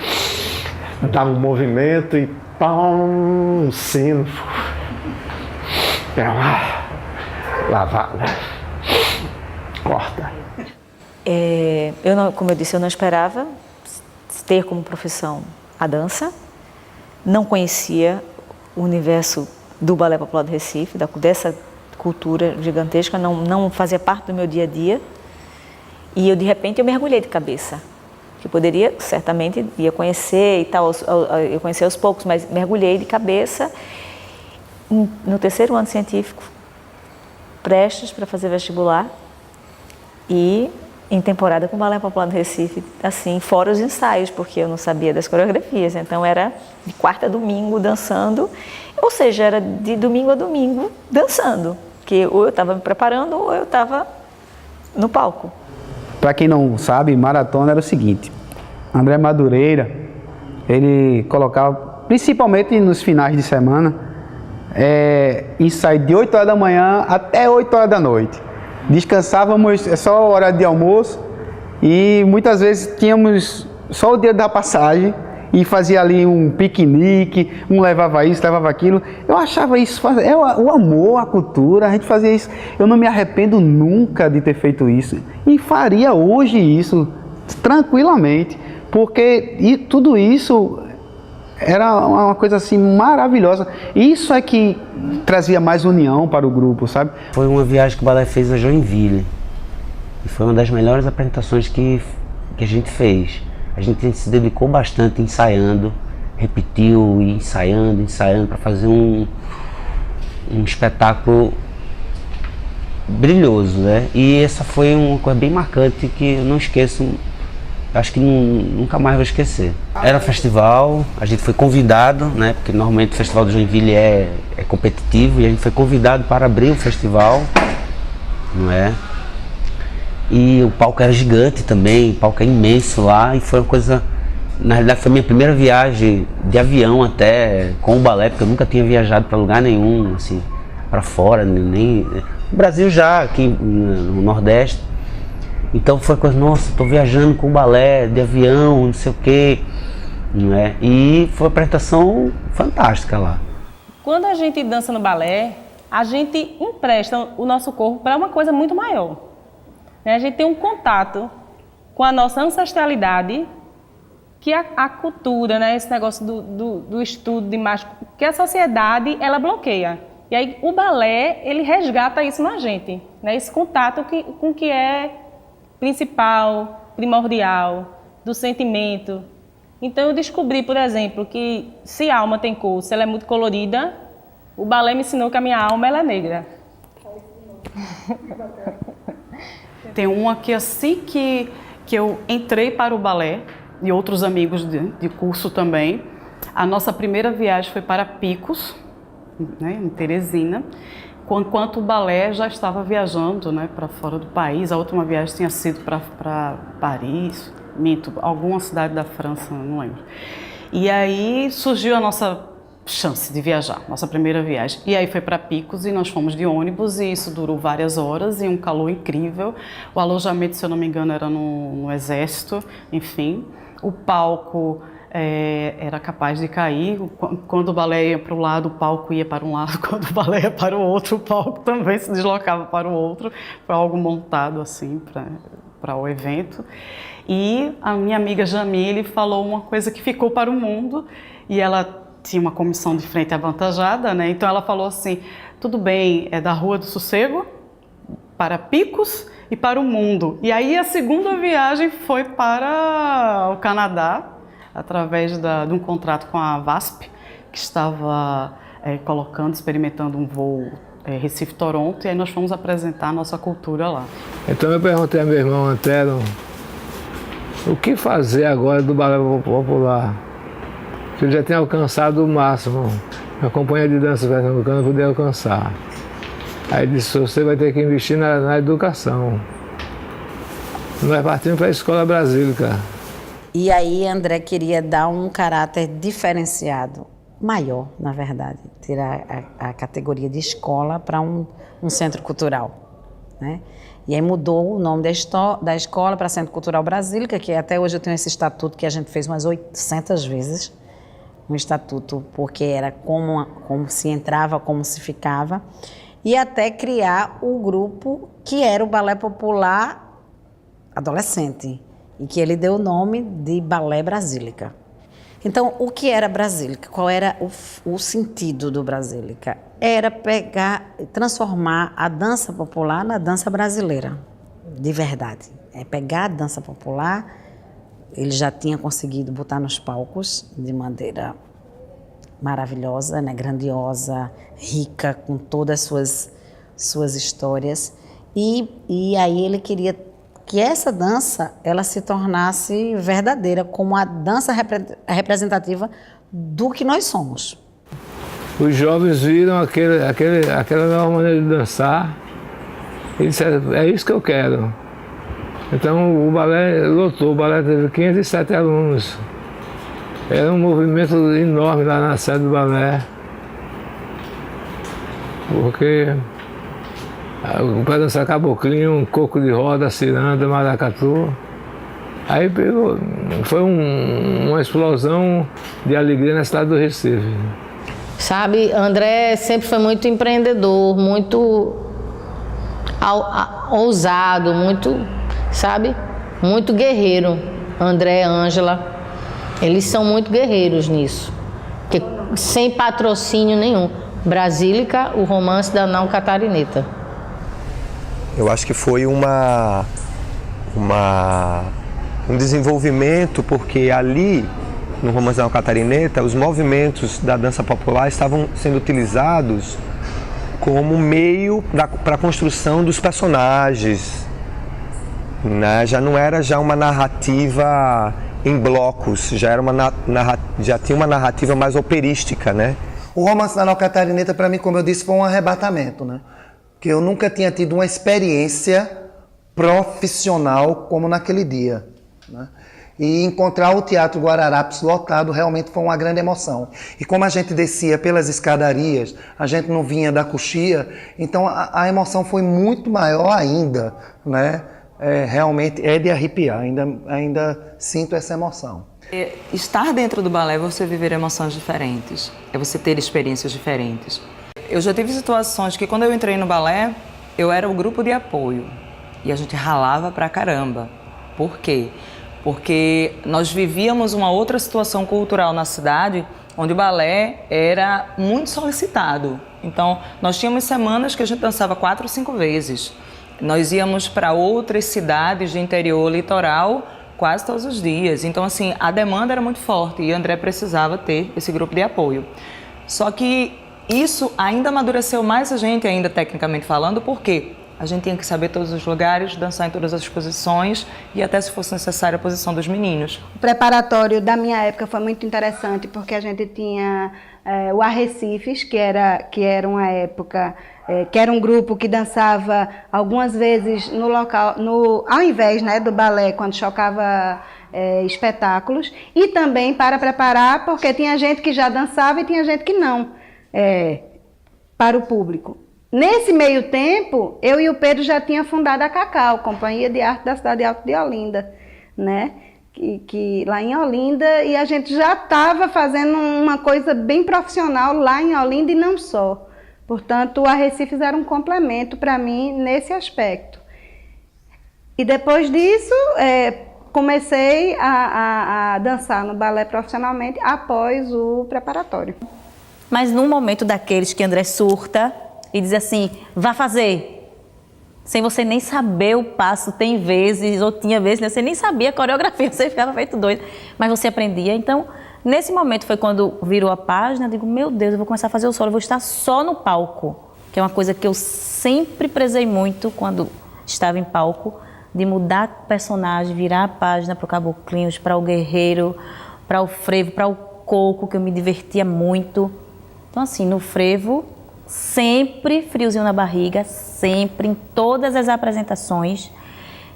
dar um movimento e pão, um sino. É uma lavada. Corta. Como eu disse, eu não esperava ter como profissão a dança, não conhecia o universo do Balé Popular do Recife, dessa cultura gigantesca, não fazia parte do meu dia a dia, e de repente eu mergulhei de cabeça, que poderia, certamente, ia conhecer e tal, eu conheci aos poucos, mas mergulhei de cabeça no terceiro ano científico, prestes para fazer vestibular, e em temporada com o Balé Popular do Recife, assim, fora os ensaios, porque eu não sabia das coreografias, então era de quarta a domingo dançando, ou seja, era de domingo a domingo dançando, que ou eu estava me preparando ou eu estava no palco. Para quem não sabe, maratona era o seguinte, André Madureira, ele colocava, principalmente nos finais de semana, ensaio de 8 horas da manhã até 8 horas da noite. Descansávamos só o horário de almoço e muitas vezes tínhamos só o dia da passagem e fazia ali um piquenique, um levava isso, levava aquilo. Eu achava isso, o amor à cultura, a gente fazia isso. Eu não me arrependo nunca de ter feito isso e faria hoje isso tranquilamente, porque tudo isso era uma coisa assim maravilhosa. Isso é que trazia mais união para o grupo, sabe? Foi uma viagem que o balé fez a Joinville. E foi uma das melhores apresentações que a gente fez. A gente se dedicou bastante ensaiando, repetiu e ensaiando para fazer um espetáculo brilhoso, né? E essa foi uma coisa bem marcante que eu não esqueço. Acho que nunca mais vou esquecer. Era festival, a gente foi convidado, né? Porque normalmente o Festival de Joinville é competitivo e a gente foi convidado para abrir o festival, não é? E o palco era gigante também, o palco é imenso lá e foi uma coisa... Na realidade foi a minha primeira viagem de avião até com o balé, porque eu nunca tinha viajado para lugar nenhum, assim, para fora, nem... No Brasil já, aqui no Nordeste. Então foi coisa, nossa, estou viajando com balé, de avião, não sei o quê, não é? E foi uma apresentação fantástica lá. Quando a gente dança no balé, a gente empresta o nosso corpo para uma coisa muito maior. Né? A gente tem um contato com a nossa ancestralidade, que a cultura, né? Esse negócio do estudo de mágica, que a sociedade, ela bloqueia. E aí o balé, ele resgata isso na gente, né? Esse contato com o que é principal, primordial, do sentimento. Então eu descobri, por exemplo, que se a alma tem cor, se ela é muito colorida, o balé me ensinou que a minha alma ela é negra. Tem uma que assim que eu entrei para o balé, e outros amigos de curso também, a nossa primeira viagem foi para Picos, né, em Teresina, enquanto o balé já estava viajando, né, para fora do país. A última viagem tinha sido para Paris, alguma cidade da França, não lembro. E aí surgiu a nossa chance de viajar, nossa primeira viagem. E aí foi para Picos e nós fomos de ônibus e isso durou várias horas e um calor incrível. O alojamento, se eu não me engano, era no Exército, enfim. O palco era capaz de cair. Quando o balé ia para um lado, o palco ia para um lado. Quando o balé ia para o outro, o palco também se deslocava para o outro. Foi algo montado assim para o evento. E a minha amiga Jamile falou uma coisa que ficou para o mundo, e ela tinha uma comissão de frente avantajada, né? Então ela falou assim: tudo bem, é da Rua do Sossego para Picos e para o mundo. E aí a segunda viagem foi para o Canadá, através de um contrato com a VASP, que estava experimentando um voo Recife-Toronto, e aí nós fomos apresentar a nossa cultura lá. Então eu perguntei ao meu irmão Antero, o que fazer agora do balé popular? Que ele já tinha alcançado o máximo, a companhia de dança pernambucana podia alcançar. Aí ele disse, você vai ter que investir na educação. Nós partimos para a Escola Brasílica. E aí André queria dar um caráter diferenciado, maior, na verdade, tirar a categoria de escola para um centro cultural, né? E aí mudou o nome da escola para Centro Cultural Brasílica, que até hoje eu tenho esse estatuto que a gente fez umas 800 vezes, um estatuto porque era como se entrava, como se ficava, e até criar o grupo que era o Balé Popular Adolescente, e que ele deu o nome de Balé Brasílica. Então, o que era Brasílica? Qual era o sentido do Brasílica? Era transformar a dança popular na dança brasileira, de verdade. É pegar a dança popular, ele já tinha conseguido botar nos palcos de maneira maravilhosa, né? Grandiosa, rica, com todas as suas histórias. E aí ele queria que essa dança ela se tornasse verdadeira, como a dança representativa do que nós somos. Os jovens viram aquela nova maneira de dançar e disseram, é isso que eu quero. Então o balé lotou, o balé teve 507 alunos. Era um movimento enorme lá na sede do balé, porque para dançar caboclinho, um coco de roda, ciranda, maracatu. Aí foi uma explosão de alegria na cidade do Recife. Sabe, André sempre foi muito empreendedor, muito ousado, muito, sabe, muito guerreiro. André e Ângela, eles são muito guerreiros nisso, porque sem patrocínio nenhum. Brasílica, o romance da Nau Catarineta. Eu acho que foi um desenvolvimento, porque ali, no Romance da Nau Catarineta, os movimentos da dança popular estavam sendo utilizados como meio para a construção dos personagens, né? Já não era uma narrativa em blocos, já tinha uma narrativa mais operística, né? O Romance da Nau Catarineta, para mim, como eu disse, foi um arrebatamento, né? Que eu nunca tinha tido uma experiência profissional como naquele dia, né? E encontrar o Teatro Guararapes lotado realmente foi uma grande emoção. E como a gente descia pelas escadarias, a gente não vinha da coxia, então a emoção foi muito maior ainda, né? Realmente é de arrepiar, ainda sinto essa emoção. Estar dentro do balé é você viver emoções diferentes, é você ter experiências diferentes. Eu já tive situações que quando eu entrei no balé, eu era o grupo de apoio e a gente ralava pra caramba. Por quê? Porque nós vivíamos uma outra situação cultural na cidade onde o balé era muito solicitado. Então, nós tínhamos semanas que a gente dançava 4 ou 5 vezes. Nós íamos para outras cidades de interior litoral quase todos os dias. Então, assim, a demanda era muito forte e o André precisava ter esse grupo de apoio. Só que isso ainda amadureceu mais a gente, ainda tecnicamente falando, porque a gente tinha que saber todos os lugares, dançar em todas as posições e até, se fosse necessário, a posição dos meninos. O preparatório da minha época foi muito interessante, porque a gente tinha o Arrecifes, que era uma época, que era um grupo que dançava algumas vezes no local, ao invés, né, do balé, quando chocava espetáculos, e também para preparar, porque tinha gente que já dançava e tinha gente que não, para o público. Nesse meio tempo, eu e o Pedro já tinha fundado a Cacau, Companhia de Arte da Cidade Alta de Olinda, né? Que lá em Olinda, e a gente já estava fazendo uma coisa bem profissional lá em Olinda e não só. Portanto, o Arrecifes era um complemento para mim nesse aspecto. E depois disso, comecei a dançar no balé profissionalmente após o preparatório. Mas num momento daqueles que André surta e dizer assim, vá fazer. Sem você nem saber o passo, tem vezes, ou tinha vezes, né? Você nem sabia a coreografia, você ficava feito doido, mas você aprendia. Então, nesse momento foi quando virou a página, eu digo, meu Deus, eu vou começar a fazer o solo, eu vou estar só no palco, que é uma coisa que eu sempre prezei muito quando estava em palco, de mudar o personagem, virar a página para o Caboclinhos, para o Guerreiro, para o Frevo, para o Coco, que eu me divertia muito. Então, assim, no Frevo, sempre friozinho na barriga, sempre, em todas as apresentações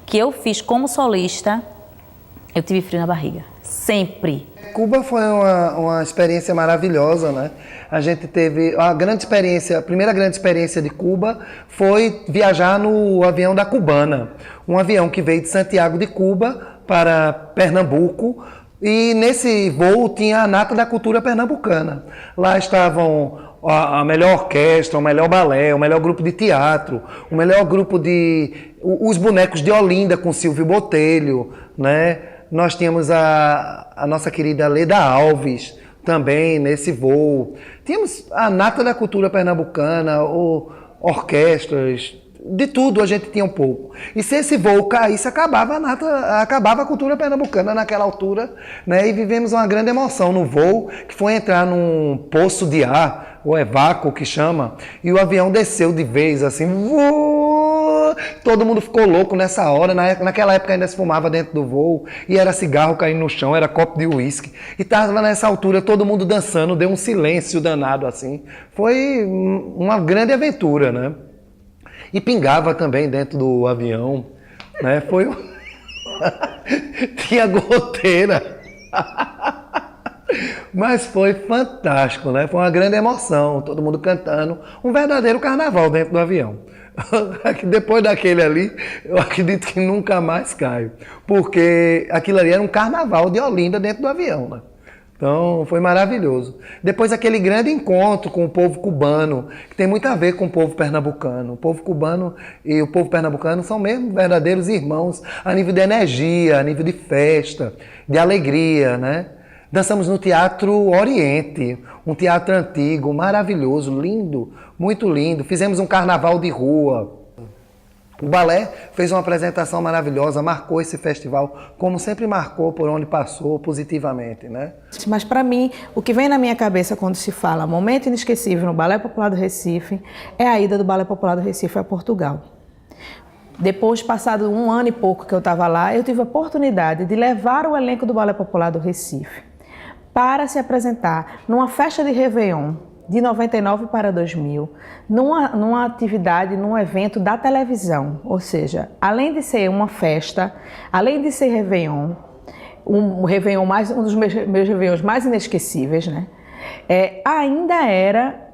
que eu fiz como solista, eu tive frio na barriga, sempre. Cuba foi uma experiência maravilhosa, né? A gente teve a primeira grande experiência de Cuba foi viajar no avião da Cubana, um avião que veio de Santiago de Cuba para Pernambuco, e nesse voo tinha a nata da cultura pernambucana. Lá estavam a melhor orquestra, o melhor balé, o melhor grupo de teatro, o melhor grupo os bonecos de Olinda com Silvio Botelho, né? Nós tínhamos a nossa querida Leda Alves também nesse voo. Tínhamos a nata da cultura pernambucana, orquestras, de tudo a gente tinha um pouco. E se esse voo caísse, acabava a cultura pernambucana naquela altura, né? E vivemos uma grande emoção no voo, que foi entrar num poço de ar, ou vácuo que chama, e o avião desceu de vez, assim, todo mundo ficou louco nessa hora. Naquela época ainda se fumava dentro do voo, e era cigarro caindo no chão, era copo de uísque, e estava nessa altura todo mundo dançando, deu um silêncio danado assim. Foi uma grande aventura, né? E pingava também dentro do avião, né? Foi tinha goteira. Mas foi fantástico, né? Foi uma grande emoção, todo mundo cantando, um verdadeiro carnaval dentro do avião. Depois daquele ali, eu acredito que nunca mais caio, porque aquilo ali era um carnaval de Olinda dentro do avião, né? Então, foi maravilhoso. Depois, aquele grande encontro com o povo cubano, que tem muito a ver com o povo pernambucano. O povo cubano e o povo pernambucano são mesmo verdadeiros irmãos, a nível de energia, a nível de festa, de alegria, né? Dançamos no Teatro Oriente, um teatro antigo, maravilhoso, lindo, muito lindo. Fizemos um carnaval de rua. O balé fez uma apresentação maravilhosa, marcou esse festival, como sempre marcou por onde passou, positivamente, né? Mas para mim, o que vem na minha cabeça quando se fala momento inesquecível no Balé Popular do Recife, é a ida do Balé Popular do Recife a Portugal. Depois, passado 1 ano e pouco que eu estava lá, eu tive a oportunidade de levar o elenco do Balé Popular do Recife para se apresentar numa festa de Réveillon, de 99 para 2000, numa atividade, num evento da televisão. Ou seja, além de ser uma festa, além de ser Réveillon, um dos meus Réveillons mais inesquecíveis, né? Ainda era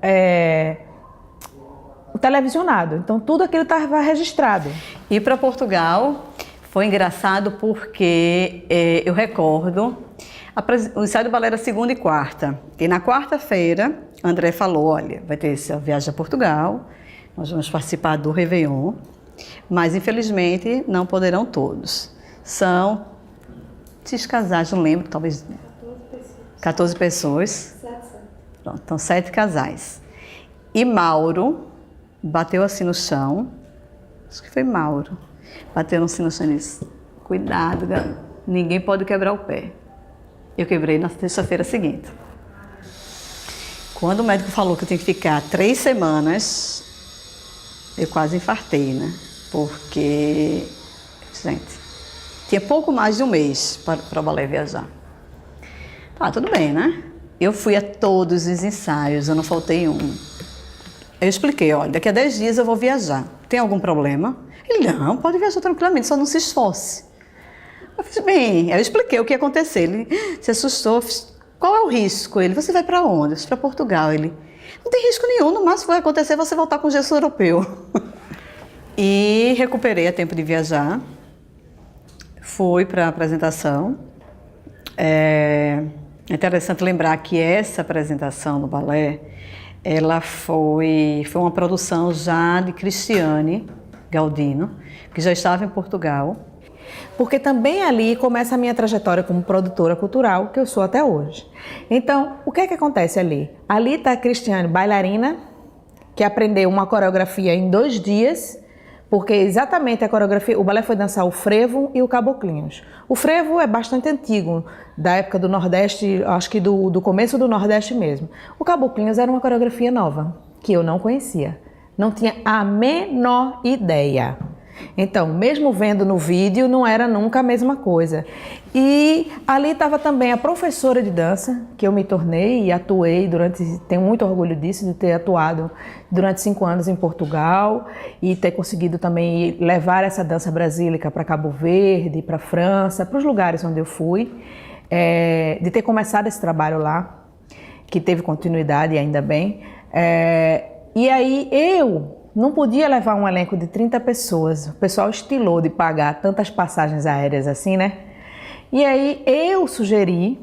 televisionado. Então, tudo aquilo estava registrado. E para Portugal foi engraçado porque eu recordo, o ensaio do balé era segunda e quarta. E na quarta-feira, André falou, olha, vai ter essa viagem a Portugal, nós vamos participar do Réveillon, mas infelizmente não poderão todos. São 6 casais, não lembro, talvez 14 pessoas. Pronto, então 7 casais. E Mauro bateu assim no chão, acho que foi Mauro, bateu assim no chão e disse, cuidado, ninguém pode quebrar o pé. Eu quebrei na terça-feira seguinte. Quando o médico falou que eu tinha que ficar 3 semanas, eu quase infartei, né? Porque, gente, tinha pouco mais de 1 mês para o balé viajar. Tá, tudo bem, né? Eu fui a todos os ensaios, eu não faltei um. Eu expliquei, olha, daqui a 10 dias eu vou viajar. Tem algum problema? Ele, não, pode viajar tranquilamente, só não se esforce. Eu fiz, bem, eu expliquei o que ia acontecer. Ele se assustou. Qual é o risco? Ele, você vai para onde? Eu fui para Portugal. Ele, não tem risco nenhum, no máximo vai acontecer você voltar com gesso europeu. E recuperei a tempo de viajar. Fui para a apresentação. É interessante lembrar que essa apresentação do balé, ela foi uma produção já de Cristiane Galdino, que já estava em Portugal. Porque também ali começa a minha trajetória como produtora cultural, que eu sou até hoje. Então, o que é que acontece ali? Ali está a Cristiane, bailarina, que aprendeu uma coreografia em 2 dias, porque exatamente a coreografia, o balé foi dançar o frevo e o caboclinhos. O frevo é bastante antigo, da época do Nordeste, acho que do começo do Nordeste mesmo. O caboclinhos era uma coreografia nova, que eu não conhecia, não tinha a menor ideia. Então, mesmo vendo no vídeo, não era nunca a mesma coisa. E ali estava também a professora de dança, que eu me tornei e atuei tenho muito orgulho disso, de ter atuado durante 5 anos em Portugal e ter conseguido também levar essa dança brasílica para Cabo Verde, para França, para os lugares onde eu fui, de ter começado esse trabalho lá, que teve continuidade, ainda bem. E aí eu não podia levar um elenco de 30 pessoas. O pessoal estilou de pagar tantas passagens aéreas assim, né? E aí eu sugeri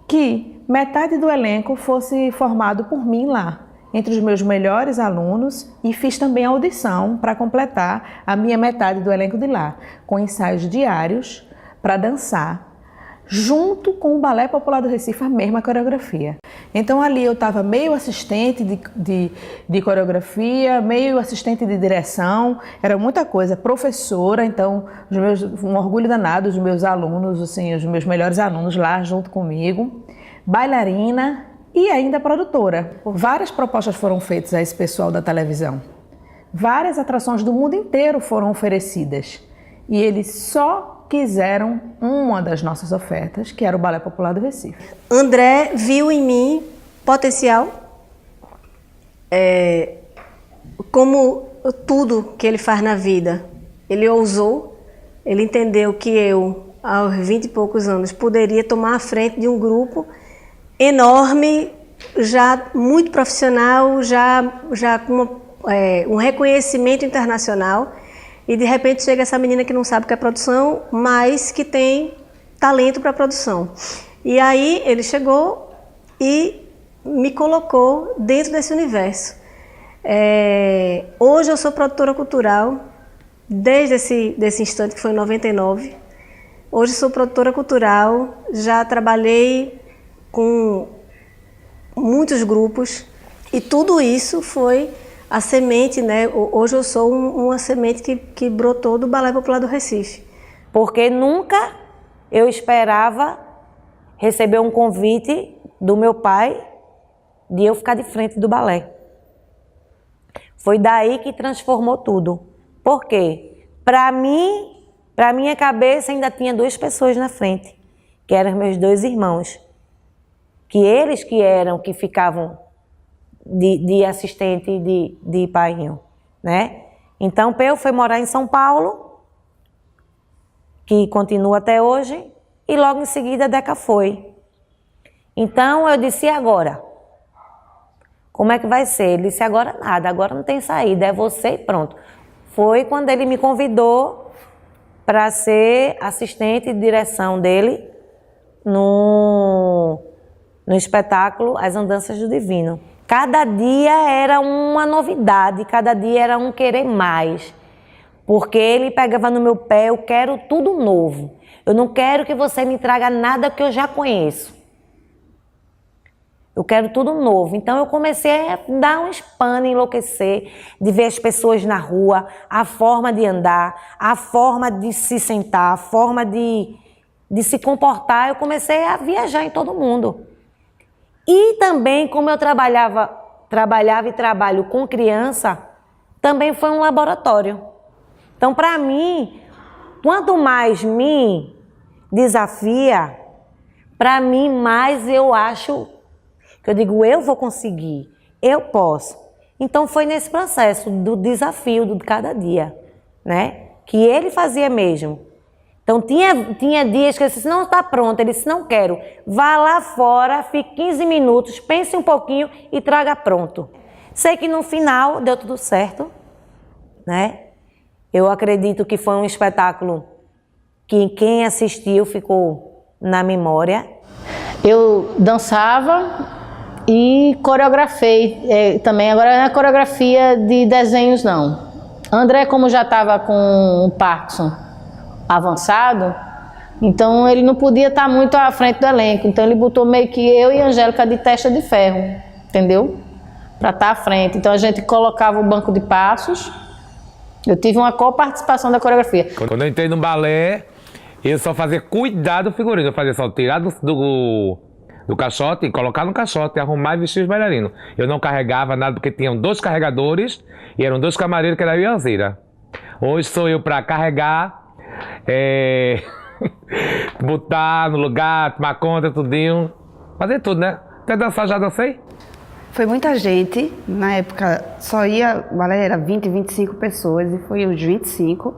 que metade do elenco fosse formado por mim lá, entre os meus melhores alunos, e fiz também a audição para completar a minha metade do elenco de lá, com ensaios diários para dançar, junto com o Balé Popular do Recife, a mesma coreografia. Então ali eu estava meio assistente de coreografia, meio assistente de direção, era muita coisa, professora, então um orgulho danado dos meus alunos, assim, os meus melhores alunos lá junto comigo, bailarina e ainda produtora. Várias propostas foram feitas a esse pessoal da televisão, várias atrações do mundo inteiro foram oferecidas e eles só quiseram uma das nossas ofertas, que era o Balé Popular do Recife. André viu em mim potencial, como tudo que ele faz na vida. Ele ousou, ele entendeu que eu, aos 20 e poucos anos, poderia tomar a frente de um grupo enorme, já muito profissional, já com um reconhecimento internacional. E de repente chega essa menina que não sabe o que é produção, mas que tem talento para produção. E aí ele chegou e me colocou dentro desse universo. Hoje eu sou produtora cultural, desde esse instante que foi em 99. Hoje sou produtora cultural, já trabalhei com muitos grupos e tudo isso foi a semente, né? Hoje eu sou uma semente que brotou do Balé Popular do Recife. Porque nunca eu esperava receber um convite do meu pai de eu ficar de frente do balé. Foi daí que transformou tudo. Por quê? Para mim, para minha cabeça ainda tinha 2 pessoas na frente, que eram meus 2 irmãos. Que eles que ficavam de assistente de painho, né? Então, Peu foi morar em São Paulo, que continua até hoje, e logo em seguida Deca foi. Então, eu disse, e agora? Como é que vai ser? Ele disse, agora nada, agora não tem saída, é você e pronto. Foi quando ele me convidou para ser assistente de direção dele no espetáculo As Andanças do Divino. Cada dia era uma novidade, cada dia era um querer mais. Porque ele pegava no meu pé, eu quero tudo novo. Eu não quero que você me traga nada que eu já conheço. Eu quero tudo novo. Então eu comecei a dar um espano, enlouquecer, de ver as pessoas na rua, a forma de andar, a forma de se sentar, a forma de se comportar. Eu comecei a viajar em todo mundo. E também, como eu trabalhava e trabalho com criança, também foi um laboratório. Então, para mim, quanto mais me desafia, para mim, mais eu acho, que eu digo, eu vou conseguir, eu posso. Então, foi nesse processo do desafio de cada dia, né? Que ele fazia mesmo. Então, tinha dias que eu disse, não está pronto. Ele disse, não quero. Vá lá fora, fique 15 minutos, pense um pouquinho e traga pronto. Sei que no final deu tudo certo, né? Eu acredito que foi um espetáculo que quem assistiu ficou na memória. Eu dançava e coreografei também. Agora não é coreografia de desenhos, não. André, como já estava com o Parkinson avançado, então ele não podia estar muito à frente do elenco, então ele botou meio que eu e a Angélica de testa de ferro, entendeu? para estar à frente. Então a gente colocava o banco de passos. Eu tive uma coparticipação da coreografia. Quando eu entrei no balé, eu só fazia cuidar do figurino. Eu fazia só tirar do caixote e colocar no caixote, arrumar e vestir os bailarinos. Eu não carregava nada porque tinham 2 carregadores e eram 2 camareiros que era eu e a Alzira. Hoje sou eu para carregar, botar no lugar, tomar conta, tudinho. Fazer tudo, né? Até dançar já dancei. Foi muita gente, na época só ia, o balé era 20, 25 pessoas e foi os 25.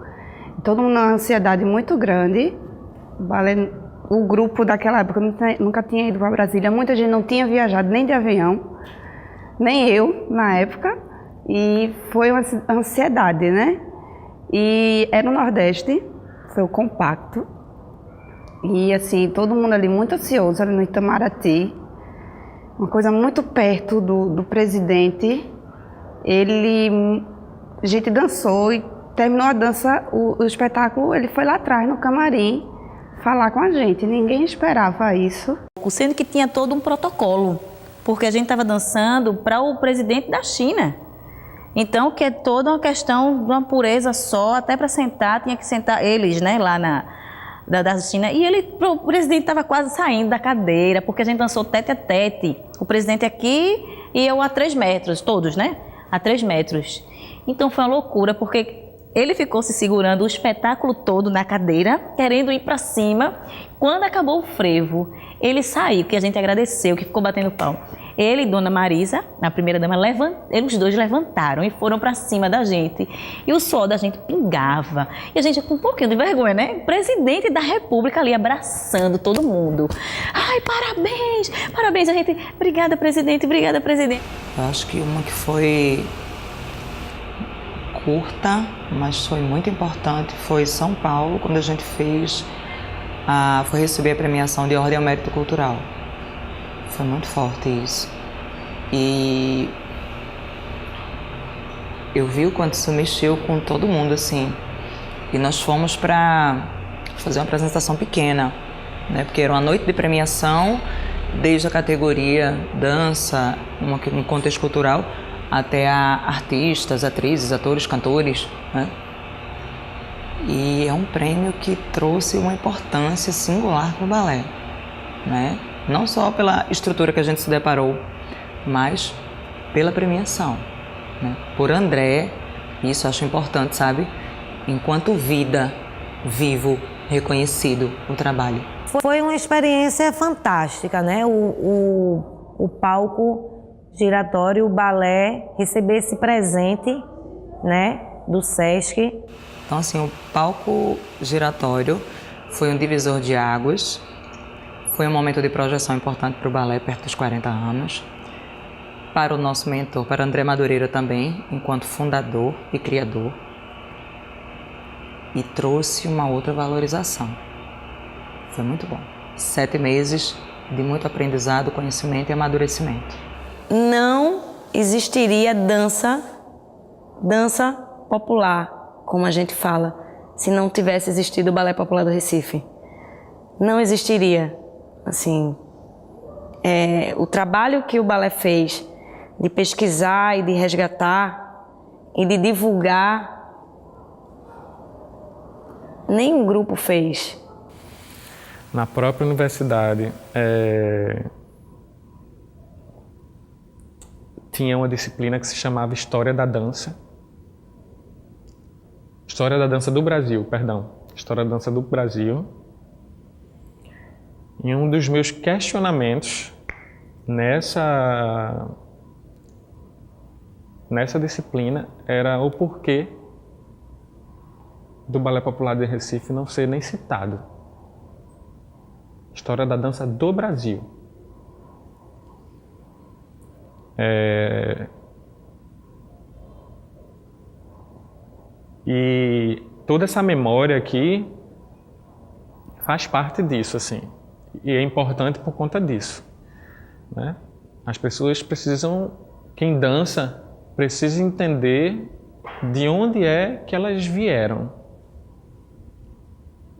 Todo mundo numa ansiedade muito grande. O grupo daquela época nunca tinha ido para Brasília, muita gente não tinha viajado nem de avião, nem eu na época. E foi uma ansiedade, né? E era no Nordeste, foi o compacto. E assim, todo mundo ali muito ansioso, ali no Itamaraty. Uma coisa muito perto do presidente. A gente dançou e terminou a dança, o espetáculo, ele foi lá atrás no camarim falar com a gente. Ninguém esperava isso. Sendo que tinha todo um protocolo, porque a gente estava dançando para o presidente da China. Então, que é toda uma questão de uma pureza só, até para sentar, tinha que sentar eles, né, lá da China. E o presidente estava quase saindo da cadeira, porque a gente dançou tete a tete. O presidente aqui e eu a 3 metros, todos, né? A 3 metros. Então foi uma loucura, porque ele ficou se segurando o espetáculo todo na cadeira, querendo ir para cima. Quando acabou o frevo, ele saiu, que a gente agradeceu, que ficou batendo pau. Ele e Dona Marisa, a primeira dama, os 2 levantaram e foram para cima da gente. E o suor da gente pingava. E a gente com um pouquinho de vergonha, né? O presidente da República ali abraçando todo mundo. Ai, parabéns, parabéns. A gente, obrigada, presidente, obrigada, presidente. Eu acho que uma que foi curta, mas foi muito importante, foi São Paulo, quando a gente foi receber a premiação de Ordem ao Mérito Cultural. Foi muito forte isso. E eu vi o quanto isso mexeu com todo mundo, assim. E nós fomos para fazer uma apresentação pequena, né? Porque era uma noite de premiação, desde a categoria dança, um contexto cultural, até a artistas, atrizes, atores, cantores, né? E é um prêmio que trouxe uma importância singular para o balé, né? Não só pela estrutura que a gente se deparou, mas pela premiação, né? Por André, isso eu acho importante, sabe? Enquanto vida, vivo, reconhecido o trabalho. Foi uma experiência fantástica, né? O palco giratório, o balé, receber esse presente, né, do Sesc. Então, assim, o palco giratório foi um divisor de águas, foi um momento de projeção importante para o balé, perto dos 40 anos, para o nosso mentor, para André Madureira também, enquanto fundador e criador, e trouxe uma outra valorização. Foi muito bom. 7 meses de muito aprendizado, conhecimento e amadurecimento. Não existiria dança popular, como a gente fala, se não tivesse existido o Balé Popular do Recife. Não existiria. Assim, o trabalho que o balé fez de pesquisar e de resgatar e de divulgar, nenhum grupo fez. Na própria universidade, tinha uma disciplina que se chamava História da Dança. História da Dança do Brasil, perdão. História da Dança do Brasil. E um dos meus questionamentos nessa disciplina era o porquê do Balé Popular de Recife não ser nem citado. História da Dança do Brasil. E toda essa memória aqui faz parte disso, assim. E é importante por conta disso, né? As pessoas precisam, quem dança, precisa entender de onde é que elas vieram,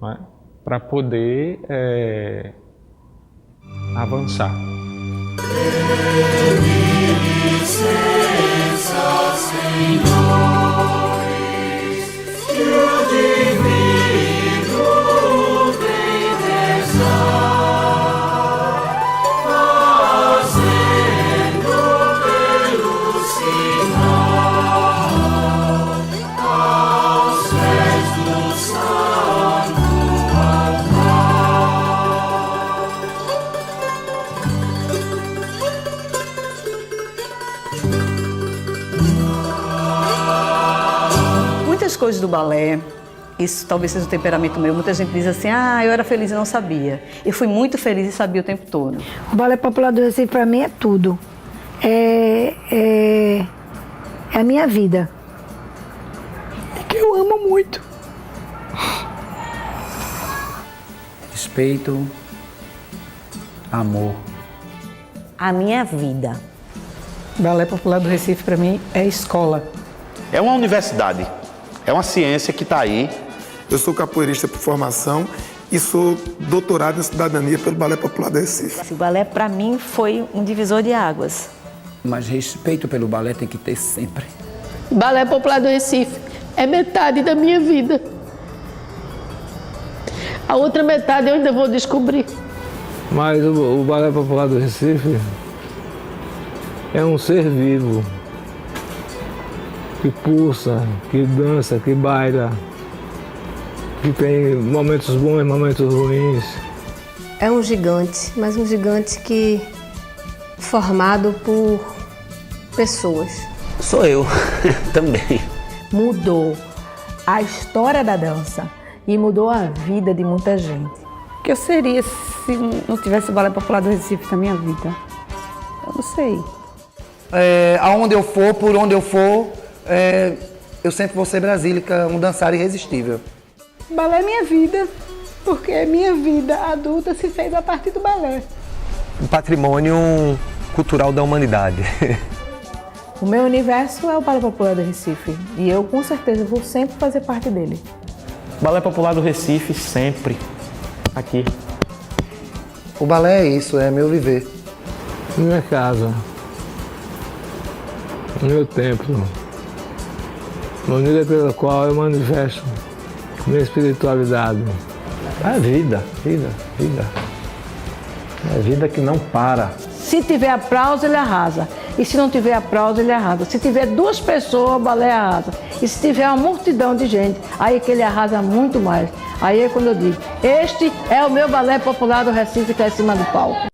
né? Para poder avançar. Muitas coisas do balé, isso talvez seja o temperamento meu, muita gente diz assim, eu era feliz e não sabia. Eu fui muito feliz e sabia o tempo todo. O Balé Popular do Recife para mim é tudo. É a minha vida. E que eu amo muito. Respeito, amor. A minha vida. Balé Popular do Recife para mim é escola. É uma universidade, é uma ciência que está aí. Eu sou capoeirista por formação e sou doutorado em cidadania pelo Balé Popular do Recife. O balé, para mim, foi um divisor de águas. Mas respeito pelo balé tem que ter sempre. Balé Popular do Recife é metade da minha vida. A outra metade eu ainda vou descobrir. Mas o Balé Popular do Recife é um ser vivo, que pulsa, que dança, que baila, que tem momentos bons e momentos ruins. É um gigante, mas um gigante que formado por pessoas. Sou eu também. Mudou a história da dança e mudou a vida de muita gente. O que eu seria se não tivesse o Balé Popular do Recife na minha vida? Eu não sei. Aonde eu for, por onde eu for, eu sempre vou ser brasílica, um dançar irresistível. Balé é minha vida, porque minha vida adulta se fez a partir do balé. Um patrimônio cultural da humanidade. O meu universo é o Balé Popular do Recife e eu com certeza vou sempre fazer parte dele. Balé Popular do Recife sempre aqui. O balé é isso, é meu viver. Minha casa, meu templo, maneira pela qual eu manifesto minha espiritualidade. É vida. É vida que não para. Se tiver aplauso, ele arrasa. E se não tiver aplauso, ele arrasa. Se tiver 2 pessoas, o balé arrasa. E se tiver uma multidão de gente, aí é que ele arrasa muito mais. Aí é quando eu digo, este é o meu Balé Popular do Recife que está em cima do palco.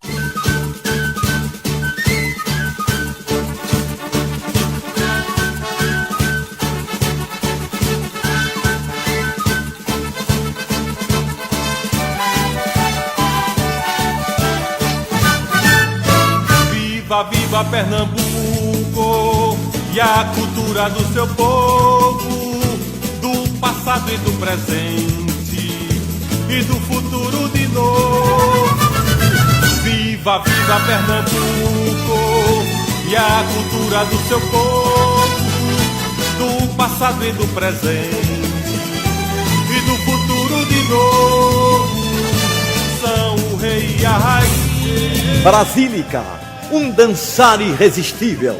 Viva, viva Pernambuco e a cultura do seu povo, do passado e do presente e do futuro de novo. Viva, viva Pernambuco e a cultura do seu povo, do passado e do presente e do futuro de novo. São o rei e a rainha. Brasílica, um dançar irresistível.